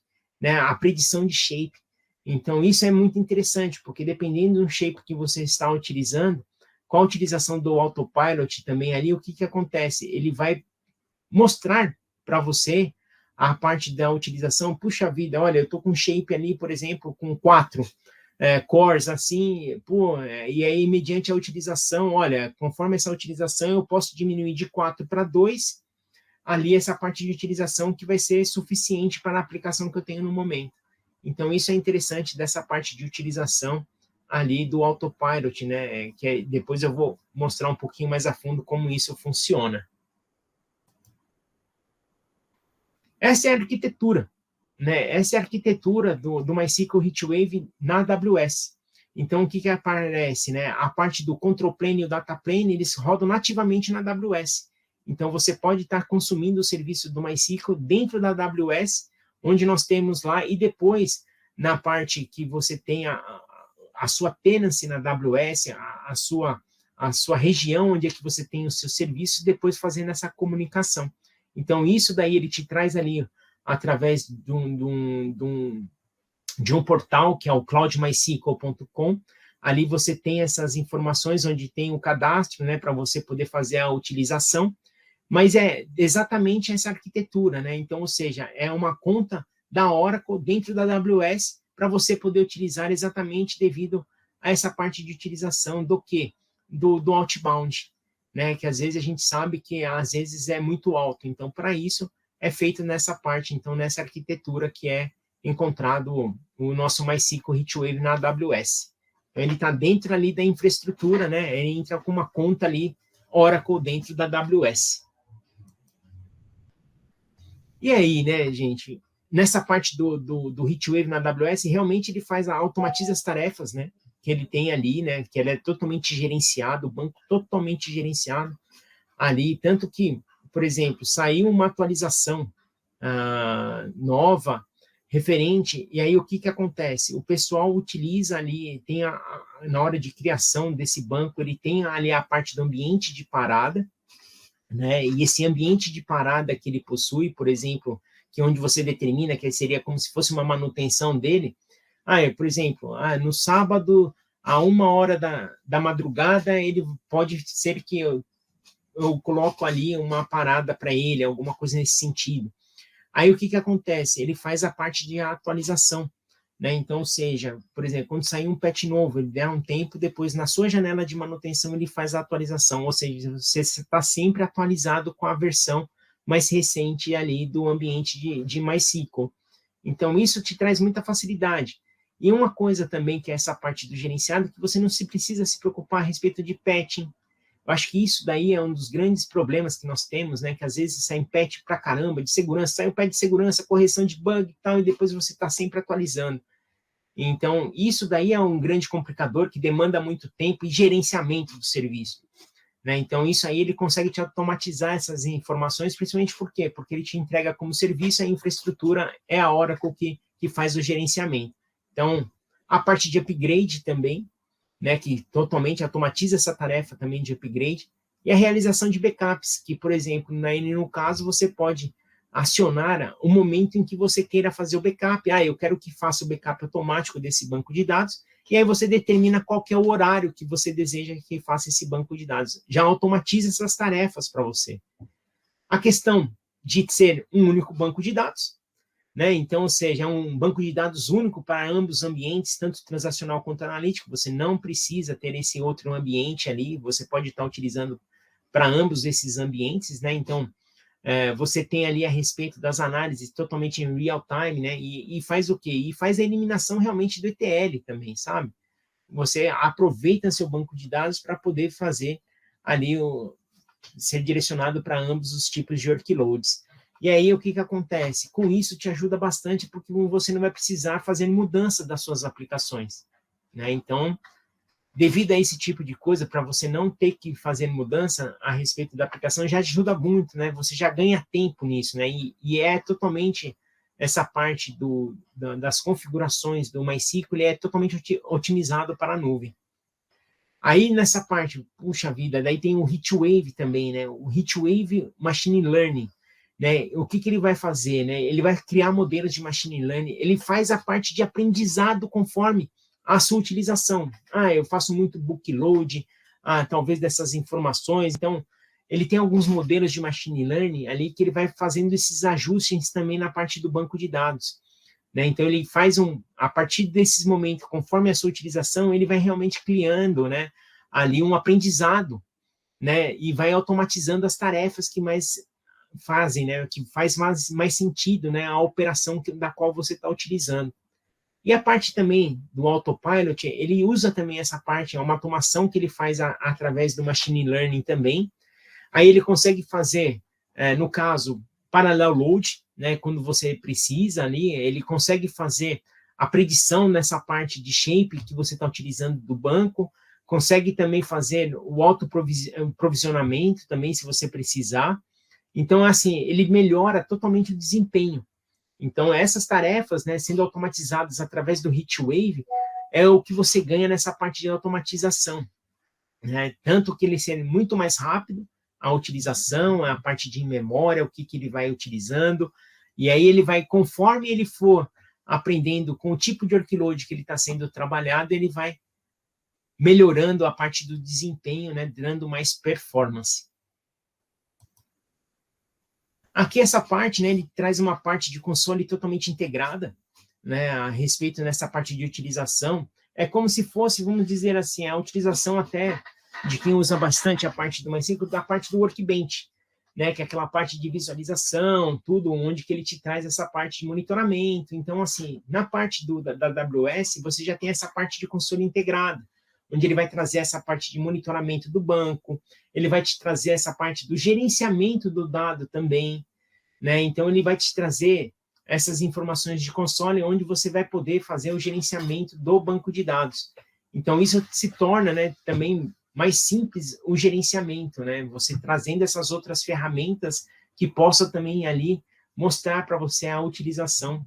né? A predição de shape. Então, isso é muito interessante, porque dependendo do shape que você está utilizando, com a utilização do autopilot também ali, o que acontece? Ele vai mostrar para você a parte da utilização. Puxa vida, olha, eu estou com shape ali, por exemplo, com 4 cores, assim, e aí, mediante a utilização, olha, conforme essa utilização, eu posso diminuir de 4 para 2, ali essa parte de utilização que vai ser suficiente para a aplicação que eu tenho no momento. Então, isso é interessante dessa parte de utilização ali do autopilot, né, depois eu vou mostrar um pouquinho mais a fundo como isso funciona. Essa é a arquitetura, né? Essa é a arquitetura do MySQL HeatWave na AWS. Então, o que aparece, né? A parte do control plane e o data plane, eles rodam nativamente na AWS. Então, você pode estar consumindo o serviço do MySQL dentro da AWS, onde nós temos lá, e depois, na parte que você tem a sua tenancy na AWS, a sua região onde é que você tem os seus serviços, depois fazendo essa comunicação. Então, isso daí ele te traz ali, através de um portal, que é o cloudmysql.com. Ali você tem essas informações, onde tem o cadastro, né, para você poder fazer a utilização, mas é exatamente essa arquitetura, né? Então, ou seja, é uma conta da Oracle dentro da AWS, para você poder utilizar exatamente devido a essa parte de utilização do quê? Do outbound. né, que às vezes a gente sabe que às vezes é muito alto. Então, para isso, é feito nessa parte, então, nessa arquitetura que é encontrado o nosso MySQL HeatWave na AWS. Então, ele está dentro ali da infraestrutura, né, ele entra com uma conta ali, Oracle, dentro da AWS. E aí, né, gente, nessa parte do HeatWave na AWS, realmente ele automatiza as tarefas, né, que ele tem ali, né, que ele é totalmente gerenciado, o banco totalmente gerenciado ali, tanto que, por exemplo, saiu uma atualização nova, referente, e aí o que acontece? O pessoal utiliza ali, na hora de criação desse banco, ele tem ali a parte do ambiente de parada, né? E esse ambiente de parada que ele possui, por exemplo, que onde você determina que seria como se fosse uma manutenção dele, por exemplo, no sábado, a 1 hora da madrugada, ele pode ser que eu coloco ali uma parada para ele, alguma coisa nesse sentido. Aí o que acontece? Ele faz a parte de atualização, né? Então, seja, por exemplo, quando sair um patch novo, ele der um tempo, depois na sua janela de manutenção ele faz a atualização, ou seja, você está sempre atualizado com a versão mais recente ali do ambiente de MySQL. Então, isso te traz muita facilidade. E uma coisa também que é essa parte do gerenciado, que você não precisa se preocupar a respeito de patching. Eu acho que isso daí é um dos grandes problemas que nós temos, né? Que às vezes sai patch pra caramba de segurança, sai um patch de segurança, correção de bug e tal, e depois você está sempre atualizando. Então, isso daí é um grande complicador que demanda muito tempo e gerenciamento do serviço, né? Então, isso aí ele consegue te automatizar essas informações, principalmente por quê? Porque ele te entrega como serviço, a infraestrutura é a Oracle que faz o gerenciamento. Então, a parte de upgrade também, né, que totalmente automatiza essa tarefa também de upgrade, e a realização de backups, que, por exemplo, no caso, você pode acionar o momento em que você queira fazer o backup. Eu quero que faça o backup automático desse banco de dados, e aí você determina qual que é o horário que você deseja que faça esse banco de dados. Já automatiza essas tarefas para você. A questão de ser um único banco de dados, né? Então, ou seja, é um banco de dados único para ambos os ambientes, tanto transacional quanto analítico. Você não precisa ter esse outro ambiente ali, você pode estar utilizando para ambos esses ambientes, né? Então, você tem ali a respeito das análises totalmente em real time, né? E faz o quê? E faz a eliminação realmente do ETL também, sabe? Você aproveita seu banco de dados para poder fazer ali ser direcionado para ambos os tipos de workloads. E aí, o que acontece? Com isso, te ajuda bastante, porque você não vai precisar fazer mudança das suas aplicações, né? Então, devido a esse tipo de coisa, para você não ter que fazer mudança a respeito da aplicação, já ajuda muito, né? Você já ganha tempo nisso, né? E é totalmente essa parte das configurações do MySQL, ele é totalmente otimizado para a nuvem. Aí, nessa parte, puxa vida, daí tem o HeatWave também, né? O HeatWave Machine Learning, né? O que ele vai fazer, né? Ele vai criar modelos de Machine Learning, ele faz a parte de aprendizado conforme a sua utilização. Eu faço muito book load, talvez dessas informações. Então, ele tem alguns modelos de Machine Learning ali que ele vai fazendo esses ajustes também na parte do banco de dados, né? Então, ele faz a partir desses momentos, conforme a sua utilização, ele vai realmente criando, né, ali um aprendizado, né, e vai automatizando as tarefas que mais fazem, né, que faz mais sentido, né, a operação da qual você está utilizando. E a parte também do autopilot, ele usa também essa parte, é uma automação que ele faz através do machine learning também. Aí ele consegue fazer, no caso, parallel load, né, quando você precisa ali, ele consegue fazer a predição nessa parte de shape que você está utilizando do banco, consegue também fazer o autoprovisionamento também, se você precisar. Então, assim, ele melhora totalmente o desempenho. Então, essas tarefas, né, sendo automatizadas através do HeatWave, é o que você ganha nessa parte de automatização, né? Tanto que ele ser muito mais rápido, a utilização, a parte de memória, o que ele vai utilizando, e aí ele vai, conforme ele for aprendendo com o tipo de workload que ele está sendo trabalhado, ele vai melhorando a parte do desempenho, né, dando mais performance. Aqui essa parte, né, ele traz uma parte de console totalmente integrada, né, a respeito nessa parte de utilização. É como se fosse, vamos dizer assim, a utilização até de quem usa bastante a parte do MySQL, da parte do Workbench, né, que é aquela parte de visualização, tudo, onde que ele te traz essa parte de monitoramento. Então, assim, na parte da AWS, você já tem essa parte de console integrado, onde ele vai trazer essa parte de monitoramento do banco, ele vai te trazer essa parte do gerenciamento do dado também, né? Então, ele vai te trazer essas informações de console, onde você vai poder fazer o gerenciamento do banco de dados. Então, isso se torna, né, também mais simples o gerenciamento, né? Você trazendo essas outras ferramentas que possam também ali mostrar para você a utilização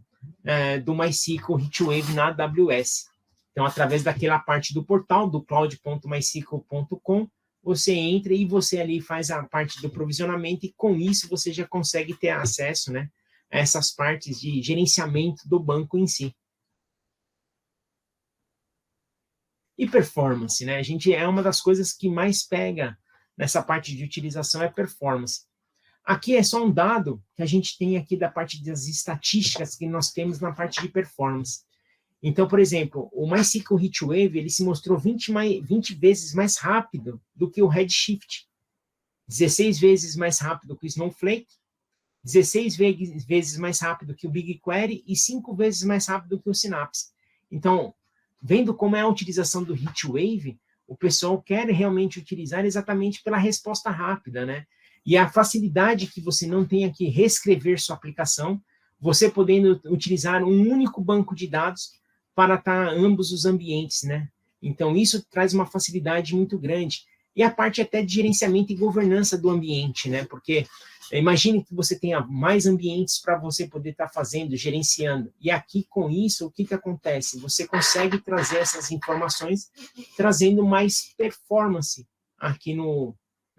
do MySQL HeatWave na AWS. Então, através daquela parte do portal, do cloud.mysql.com, você entra e você ali faz a parte do provisionamento e com isso você já consegue ter acesso, né, a essas partes de gerenciamento do banco em si. E performance, né? A gente é uma das coisas que mais pega nessa parte de utilização é performance. Aqui é só um dado que a gente tem aqui da parte das estatísticas que nós temos na parte de performance. Então, por exemplo, o MySQL HeatWave, ele se mostrou 20 vezes mais rápido do que o Redshift, 16 vezes mais rápido que o Snowflake, 16 vezes mais rápido que o BigQuery e 5 vezes mais rápido que o Synapse. Então, vendo como é a utilização do HeatWave, o pessoal quer realmente utilizar exatamente pela resposta rápida, né? E a facilidade que você não tenha que reescrever sua aplicação, você podendo utilizar um único banco de dados para estar ambos os ambientes, né? Então, isso traz uma facilidade muito grande. E a parte até de gerenciamento e governança do ambiente, né? Porque imagine que você tenha mais ambientes para você poder estar fazendo, gerenciando. E aqui, com isso, o que acontece? Você consegue trazer essas informações, trazendo mais performance aqui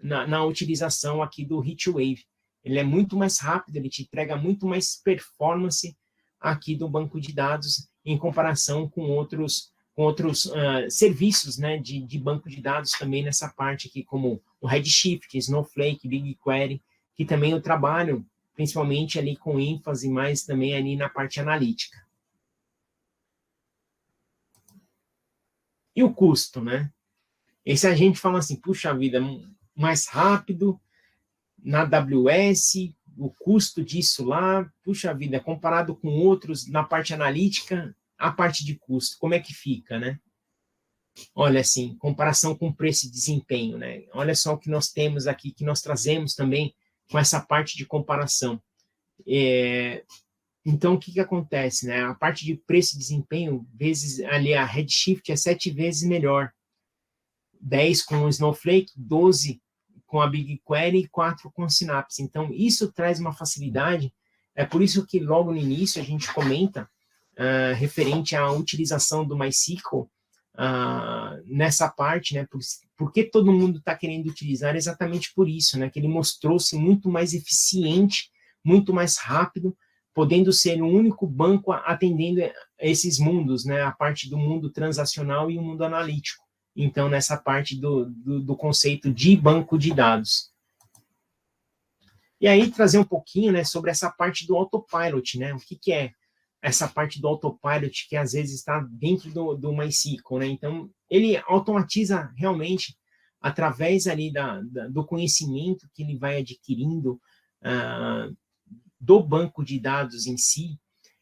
na utilização aqui do HeatWave. Ele é muito mais rápido, ele te entrega muito mais performance aqui do banco de dados em comparação com outros serviços, né, de banco de dados também nessa parte aqui, como o Redshift, Snowflake, BigQuery, que também eu trabalho principalmente ali com ênfase mais também ali na parte analítica. E o custo, né? Esse a gente fala assim, puxa vida, mais rápido, na AWS, o custo disso lá, puxa vida, comparado com outros na parte analítica, a parte de custo, como é que fica, né? Olha, assim, comparação com preço e desempenho, né? Olha só o que nós temos aqui, que nós trazemos também com essa parte de comparação. Então, o que acontece, né? A parte de preço e desempenho, vezes ali a Redshift é 7 vezes melhor. 10 com o Snowflake, 12 com a BigQuery e 4 com o Synapse. Então, isso traz uma facilidade. É por isso que logo no início a gente comenta referente à utilização do MySQL nessa parte, né? Porque todo mundo está querendo utilizar exatamente por isso, né? Que ele mostrou-se muito mais eficiente, muito mais rápido, podendo ser um único banco atendendo esses mundos, né? A parte do mundo transacional e o mundo analítico. Então, nessa parte do conceito de banco de dados. E aí, trazer um pouquinho, né, sobre essa parte do autopilot, né? O que é essa parte do autopilot que às vezes está dentro do MySQL, né? Então, ele automatiza realmente através ali do conhecimento que ele vai adquirindo do banco de dados em si,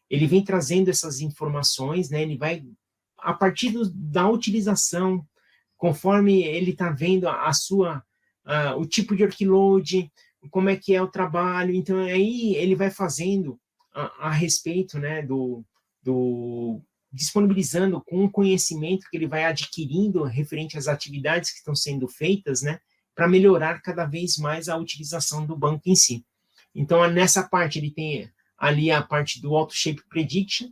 ele vem trazendo essas informações, né? Ele vai, a partir da utilização, conforme ele está vendo o tipo de workload, como é que é o trabalho, então aí ele vai fazendo a respeito, né, disponibilizando com o conhecimento que ele vai adquirindo referente às atividades que estão sendo feitas, né, para melhorar cada vez mais a utilização do banco em si. Então, nessa parte, ele tem ali a parte do Auto Shape Prediction.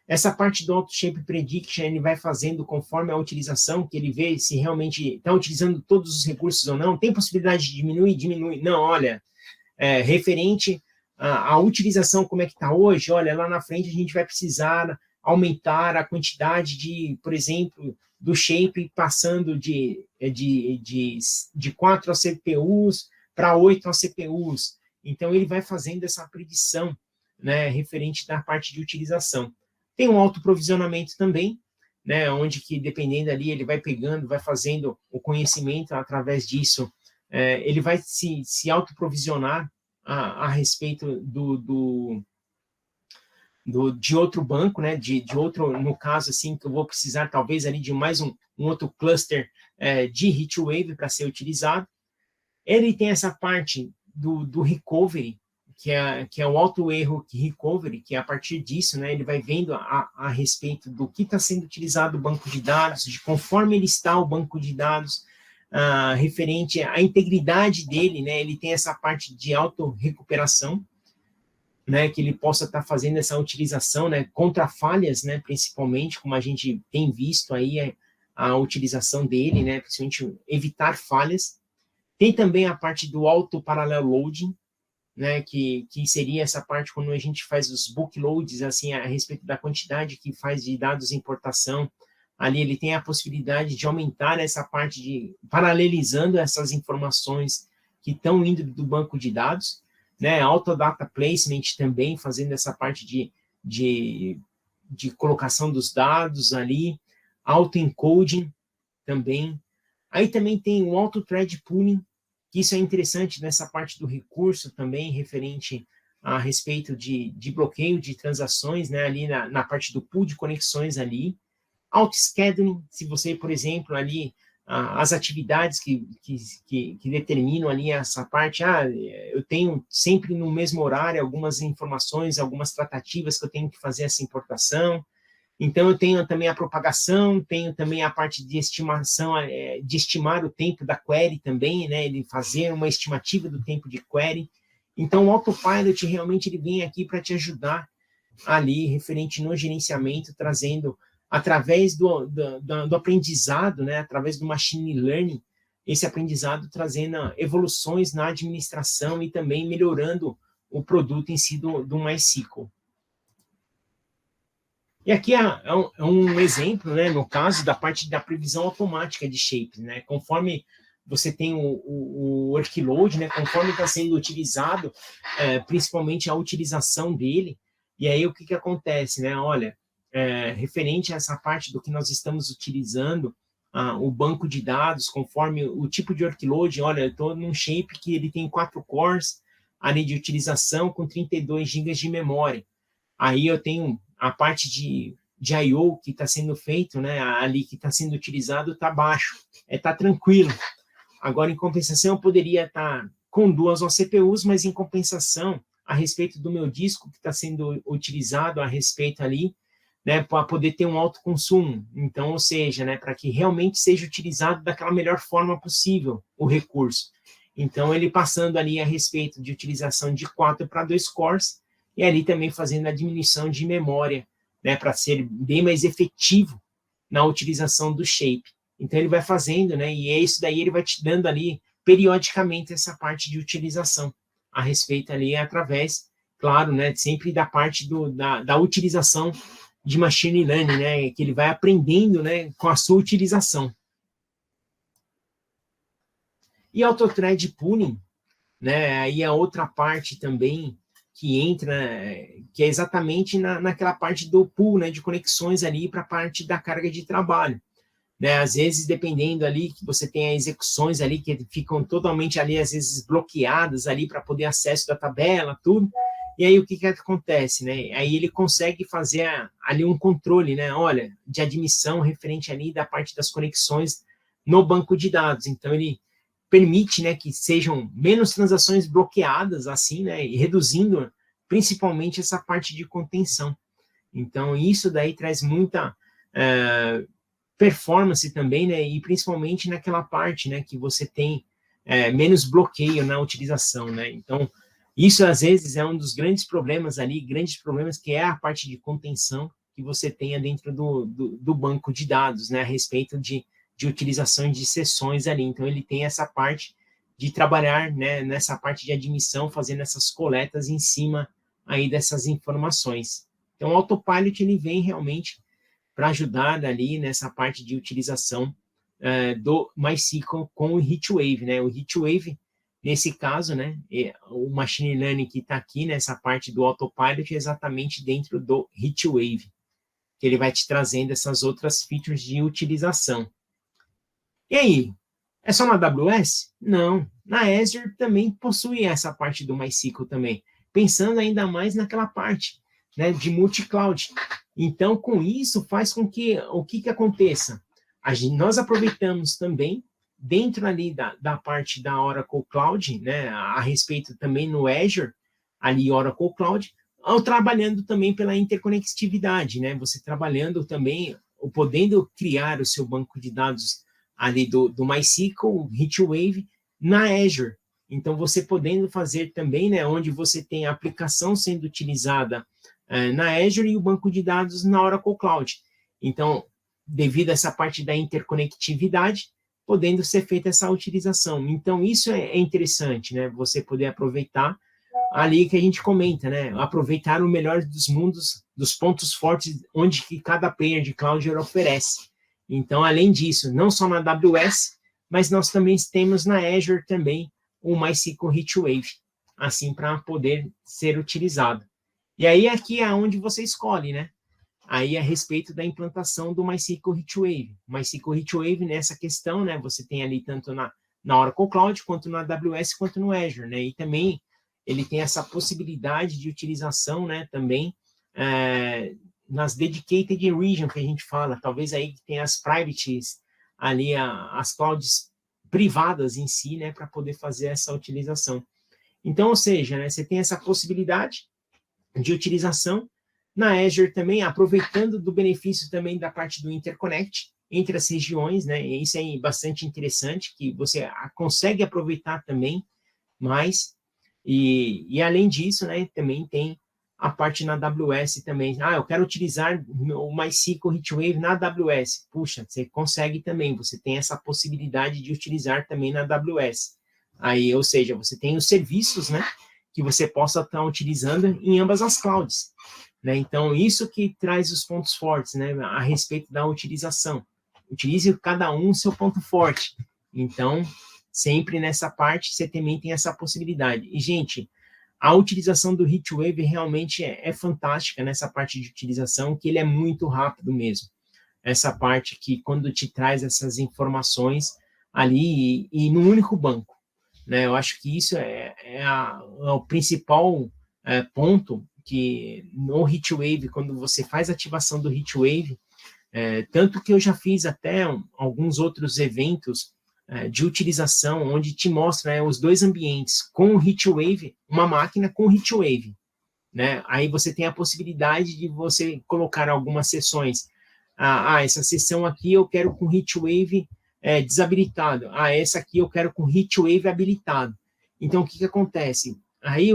Essa parte do Auto Shape Prediction, ele vai fazendo conforme a utilização, que ele vê se realmente está utilizando todos os recursos ou não. Tem possibilidade de diminuir? Diminui. Não, olha, referente à utilização, como é que está hoje, olha, lá na frente a gente vai precisar aumentar a quantidade de, por exemplo, do Shape passando de 4 CPUs para 8 CPUs. Então, ele vai fazendo essa predição, né, referente da parte de utilização. Tem um autoprovisionamento também, né, onde que, dependendo ali, ele vai pegando, vai fazendo o conhecimento através disso, ele vai se autoprovisionar a respeito de outro banco, né, de outro, no caso, assim, que eu vou precisar, talvez, ali de mais um outro cluster de HeatWave para ser utilizado. Ele tem essa parte do recovery, que é o auto erro recovery, que a partir disso, né, ele vai vendo a respeito do que está sendo utilizado o banco de dados, de conforme ele está o banco de dados, referente à integridade dele, né, ele tem essa parte de auto-recuperação, né, que ele possa estar fazendo essa utilização, né, contra falhas, né, principalmente, como a gente tem visto aí a utilização dele, né, principalmente evitar falhas. Tem também a parte do auto-parallel loading, né, que seria essa parte quando a gente faz os book loads, assim, a respeito da quantidade que faz de dados de importação. Ali ele tem a possibilidade de aumentar essa parte de paralelizando essas informações que estão indo do banco de dados, né, auto data placement também, fazendo essa parte de colocação dos dados ali, auto encoding também. Aí também tem o auto thread pooling, que isso é interessante nessa parte do recurso também, referente a respeito de bloqueio de transações, né, ali na parte do pool de conexões ali. Auto-scheduling, se você, por exemplo, ali, as atividades que determinam ali essa parte, eu tenho sempre no mesmo horário algumas informações, algumas tratativas que eu tenho que fazer essa importação. Então, eu tenho também a propagação, tenho também a parte de estimação, de estimar o tempo da query também, né, ele fazer uma estimativa do tempo de query. Então, o Autopilot realmente ele vem aqui para te ajudar ali, referente no gerenciamento, trazendo, através do aprendizado, né, através do machine learning, esse aprendizado trazendo evoluções na administração e também melhorando o produto em si do MySQL. E aqui é um exemplo, né, no caso da parte da previsão automática de shapes, né, conforme você tem o workload, né, conforme está sendo utilizado, principalmente a utilização dele, e aí o que acontece, né, olha, referente a essa parte do que nós estamos utilizando, o banco de dados, conforme o tipo de workload, olha, eu estou num shape que ele tem 4 cores ali de utilização com 32 GB de memória, aí eu tenho a parte de I/O que está sendo feito, né, ali que está sendo utilizado, está baixo, está tranquilo. Agora, em compensação, eu poderia estar com 2 OCPUs, mas em compensação, a respeito do meu disco que está sendo utilizado, a respeito ali, né, para poder ter um alto consumo. Então, ou seja, né, para que realmente seja utilizado daquela melhor forma possível o recurso. Então, ele passando ali a respeito de utilização de 4 para 2 cores, e ali também fazendo a diminuição de memória, né, para ser bem mais efetivo na utilização do shape. Então, ele vai fazendo, né, e é isso daí, ele vai te dando ali, periodicamente, essa parte de utilização, a respeito ali, através, claro, né, sempre da parte da utilização de machine learning, né, que ele vai aprendendo, né, com a sua utilização. E auto-thread pooling, né, aí é outra parte também que entra, que é exatamente naquela parte do pool, né, de conexões ali para a parte da carga de trabalho. Né, às vezes, dependendo ali, que você tem execuções ali que ficam totalmente ali, às vezes, bloqueadas ali para poder acesso da tabela, tudo. E aí, o que acontece, né? Aí ele consegue fazer ali um controle, né? Olha, de admissão referente ali da parte das conexões no banco de dados. Então, ele permite, né, que sejam menos transações bloqueadas, assim, né, e reduzindo principalmente essa parte de contenção. Então, isso daí traz muita performance também, né, e principalmente naquela parte, né, que você tem menos bloqueio na utilização, né. Então, isso às vezes é um dos grandes problemas ali, que é a parte de contenção que você tenha dentro do banco de dados, né, a respeito de utilização de sessões ali. Então, ele tem essa parte de trabalhar, né, nessa parte de admissão, fazendo essas coletas em cima aí dessas informações. Então, o Autopilot, ele vem realmente para ajudar ali nessa parte de utilização do MySQL com o HeatWave, né? O HeatWave, nesse caso, né, o Machine Learning que está aqui nessa parte do Autopilot é exatamente dentro do HeatWave. que ele vai te trazendo essas outras features de utilização. E aí, é só na AWS? Não, na Azure também possui essa parte do MySQL também, pensando ainda mais naquela parte, né, de multi-cloud. Então, com isso, faz com que o que aconteça? Nós aproveitamos também, dentro ali da parte da Oracle Cloud, né, a respeito também no Azure, ali Oracle Cloud, ao trabalhando também pela interconectividade, né, você trabalhando também, ou podendo criar o seu banco de dados ali do MySQL, HeatWave, na Azure. Então, você podendo fazer também, né, onde você tem a aplicação sendo utilizada na Azure e o banco de dados na Oracle Cloud. Então, devido a essa parte da interconectividade, podendo ser feita essa utilização. Então, isso é interessante, né? Você poder aproveitar ali que a gente comenta, né? Aproveitar o melhor dos mundos, dos pontos fortes, onde que cada player de cloud oferece. Então, além disso, não só na AWS, mas nós também temos na Azure também o MySQL HeatWave, assim, para poder ser utilizado. E aí, aqui é onde você escolhe, né? Aí, a respeito da implantação do MySQL HeatWave. MySQL HeatWave, nessa questão, né? Você tem ali tanto na Oracle Cloud, quanto na AWS, quanto no Azure, né? E também, ele tem essa possibilidade de utilização, né? Também, nas dedicated region, que a gente fala. Talvez aí que tem as privates, ali, as clouds privadas em si, né? Para poder fazer essa utilização. Então, ou seja, né? Você tem essa possibilidade de utilização na Azure também, aproveitando do benefício também da parte do interconnect entre as regiões, né? E isso é bastante interessante, que você consegue aproveitar também mais. E além disso, né? Também tem a parte na AWS também. Eu quero utilizar o MySQL HeatWave na AWS. Puxa, você consegue também, você tem essa possibilidade de utilizar também na AWS. Aí, ou seja, você tem os serviços, né? Que você possa estar utilizando em ambas as clouds, né? Então, isso que traz os pontos fortes, né? A respeito da utilização. Utilize cada um o seu ponto forte. Então, sempre nessa parte, você também tem essa possibilidade. E, gente, a utilização do HeatWave realmente é fantástica nessa parte de utilização, que ele é muito rápido mesmo. Essa parte que, quando te traz essas informações ali e no único banco, né? Eu acho que isso é o principal ponto que no HeatWave, quando você faz a ativação do HeatWave, tanto que eu já fiz até alguns outros eventos de utilização, onde te mostra os dois ambientes, com o HeatWave, uma máquina com o HeatWave, né? Aí você tem a possibilidade de você colocar algumas sessões. Essa sessão aqui eu quero com HeatWave desabilitado. Essa aqui eu quero com HeatWave habilitado. Então, o que acontece? Aí,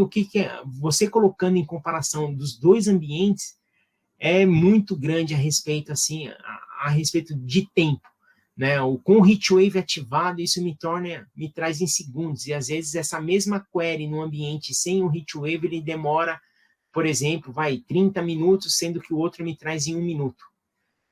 você colocando em comparação dos dois ambientes, é muito grande a respeito, assim, a respeito de tempo, né? Com o HeatWave ativado, isso me traz em segundos, e às vezes essa mesma query no ambiente sem o HeatWave, ele demora, por exemplo, 30 minutos, sendo que o outro me traz em 1 minuto.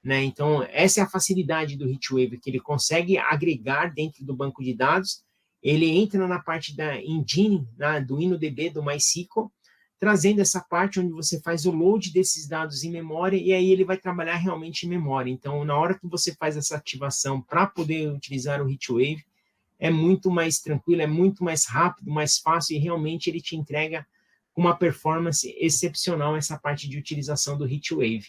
Né? Então, essa é a facilidade do HeatWave, que ele consegue agregar dentro do banco de dados, ele entra na parte da engine, do InnoDB, do MySQL, trazendo essa parte onde você faz o load desses dados em memória, e aí ele vai trabalhar realmente em memória. Então, na hora que você faz essa ativação para poder utilizar o HeatWave, é muito mais tranquilo, é muito mais rápido, mais fácil, e realmente ele te entrega uma performance excepcional essa parte de utilização do HeatWave.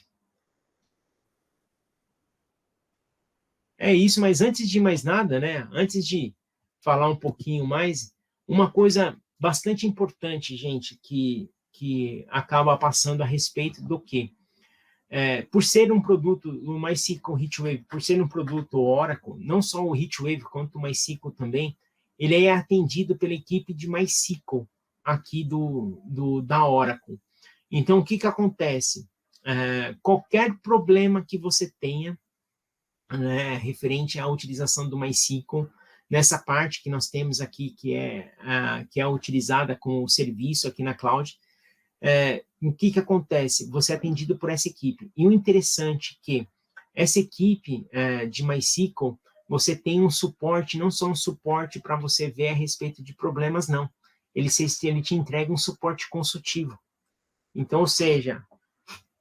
É isso, mas antes de mais nada, né? Antes de falar um pouquinho mais, uma coisa bastante importante, gente, que acaba passando a respeito do quê? Por ser um produto, o MySQL HeatWave, por ser um produto Oracle, não só o HeatWave, quanto o MySQL também, ele é atendido pela equipe de MySQL aqui da Oracle. Então, o que acontece? Qualquer problema que você tenha, né, referente à utilização do MySQL, nessa parte que nós temos aqui, que é utilizada com o serviço aqui na cloud, o que acontece? Você é atendido por essa equipe. E o interessante é que essa equipe de MySQL, você tem um suporte, não só um suporte para você ver a respeito de problemas, não. Ele te entrega um suporte consultivo. Então, ou seja,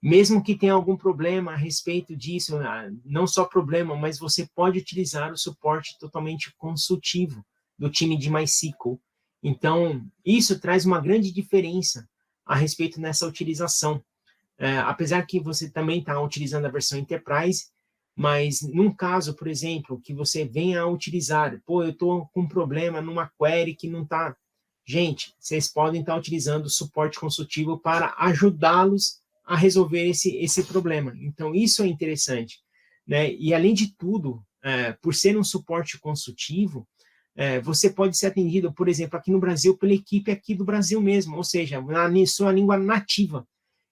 mesmo que tenha algum problema a respeito disso, não só problema, mas você pode utilizar o suporte totalmente consultivo do time de MySQL. Então, isso traz uma grande diferença a respeito dessa utilização. Apesar que você também está utilizando a versão Enterprise, mas num caso, por exemplo, que você venha a utilizar, eu estou com um problema numa query que não está... Gente, vocês podem estar utilizando o suporte consultivo para ajudá-los a resolver esse problema. Então, isso é interessante, né? E, além de tudo, por ser um suporte consultivo, você pode ser atendido, por exemplo, aqui no Brasil, pela equipe aqui do Brasil mesmo, ou seja, na sua língua nativa.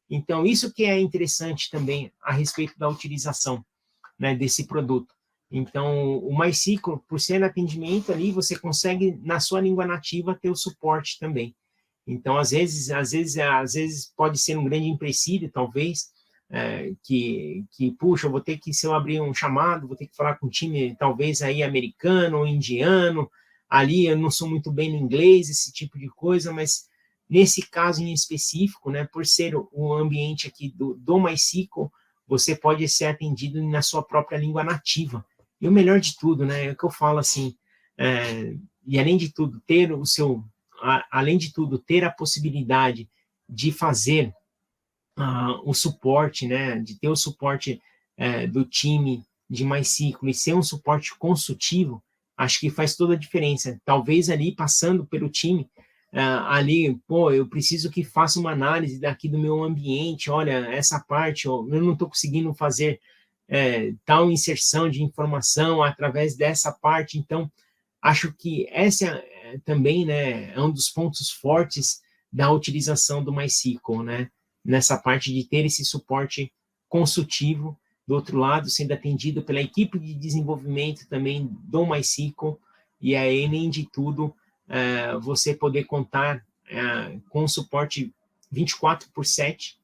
Então, isso que é interessante também a respeito da utilização, né, desse produto. Então, o MySQL, por ser atendimento ali, você consegue, na sua língua nativa, ter o suporte também. Então, às vezes pode ser um grande empecilho, talvez, puxa, eu vou ter que, se eu abrir um chamado, vou ter que falar com um time, talvez, aí americano ou indiano, ali eu não sou muito bem no inglês, esse tipo de coisa, mas nesse caso em específico, né, por ser o ambiente aqui do MySQL, você pode ser atendido na sua própria língua nativa. E o melhor de tudo, né, é o que eu falo assim, e além de tudo, ter a possibilidade de fazer o suporte, né, de ter o suporte do time de MySQL e ser um suporte consultivo, acho que faz toda a diferença. Talvez ali, passando pelo time, eu preciso que faça uma análise daqui do meu ambiente, olha, essa parte, eu não estou conseguindo fazer tal inserção de informação através dessa parte, então, acho que essa também, né, é um dos pontos fortes da utilização do MySQL, né, nessa parte de ter esse suporte consultivo, do outro lado, sendo atendido pela equipe de desenvolvimento também do MySQL, e aí, além de tudo, você poder contar com suporte 24/7,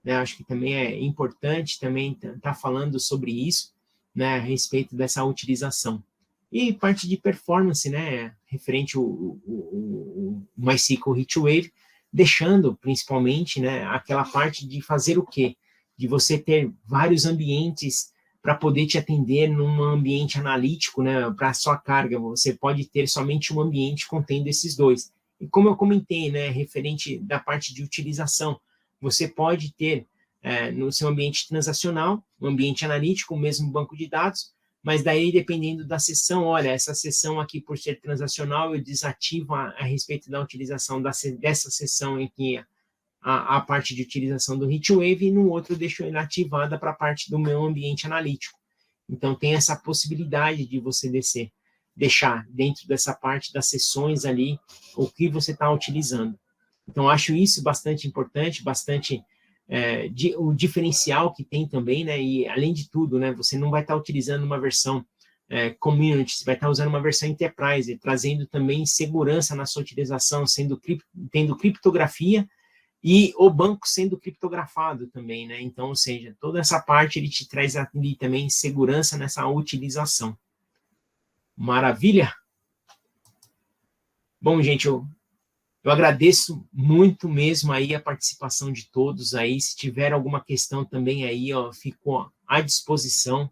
né? Acho que também é importante também tá falando sobre isso, né, a respeito dessa utilização. E parte de performance, né, referente o MySQL HeatWave, deixando principalmente, né, aquela parte de fazer o quê? De você ter vários ambientes para poder te atender num ambiente analítico, né, para a sua carga. Você pode ter somente um ambiente contendo esses dois. E como eu comentei, né, referente da parte de utilização, você pode ter no seu ambiente transacional, um ambiente analítico, o mesmo banco de dados, mas daí, dependendo da sessão, olha, essa sessão aqui, por ser transacional, eu desativo a respeito da utilização dessa sessão em que a parte de utilização do HeatWave, e no outro eu deixo ele ativada para a parte do meu ambiente analítico. Então, tem essa possibilidade de você deixar dentro dessa parte das sessões ali o que você está utilizando. Então, acho isso bastante importante, bastante o diferencial que tem também, né? E, além de tudo, né, você não vai estar utilizando uma versão Community, você vai estar usando uma versão Enterprise, trazendo também segurança na sua utilização, tendo criptografia, e o banco sendo criptografado também, né? Então, ou seja, toda essa parte ele te traz ali também segurança nessa utilização. Maravilha? Bom, gente, eu agradeço muito mesmo aí a participação de todos aí. Se tiver alguma questão também aí, fico à disposição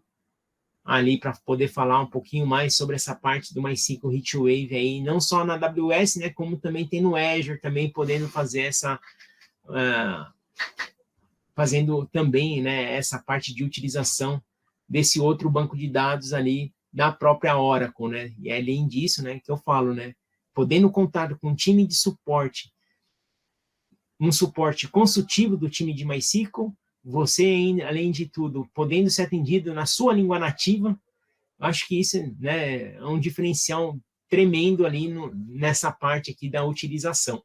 ali para poder falar um pouquinho mais sobre essa parte do MySQL HeatWave aí, não só na AWS, né, como também tem no Azure, também podendo fazer fazendo também, né, essa parte de utilização desse outro banco de dados ali da própria Oracle, né? E além disso, né, que eu falo, né, podendo contar com um time de suporte, um suporte consultivo do time de MySQL, você, além de tudo, podendo ser atendido na sua língua nativa, acho que isso, né, é um diferencial tremendo ali nessa parte aqui da utilização.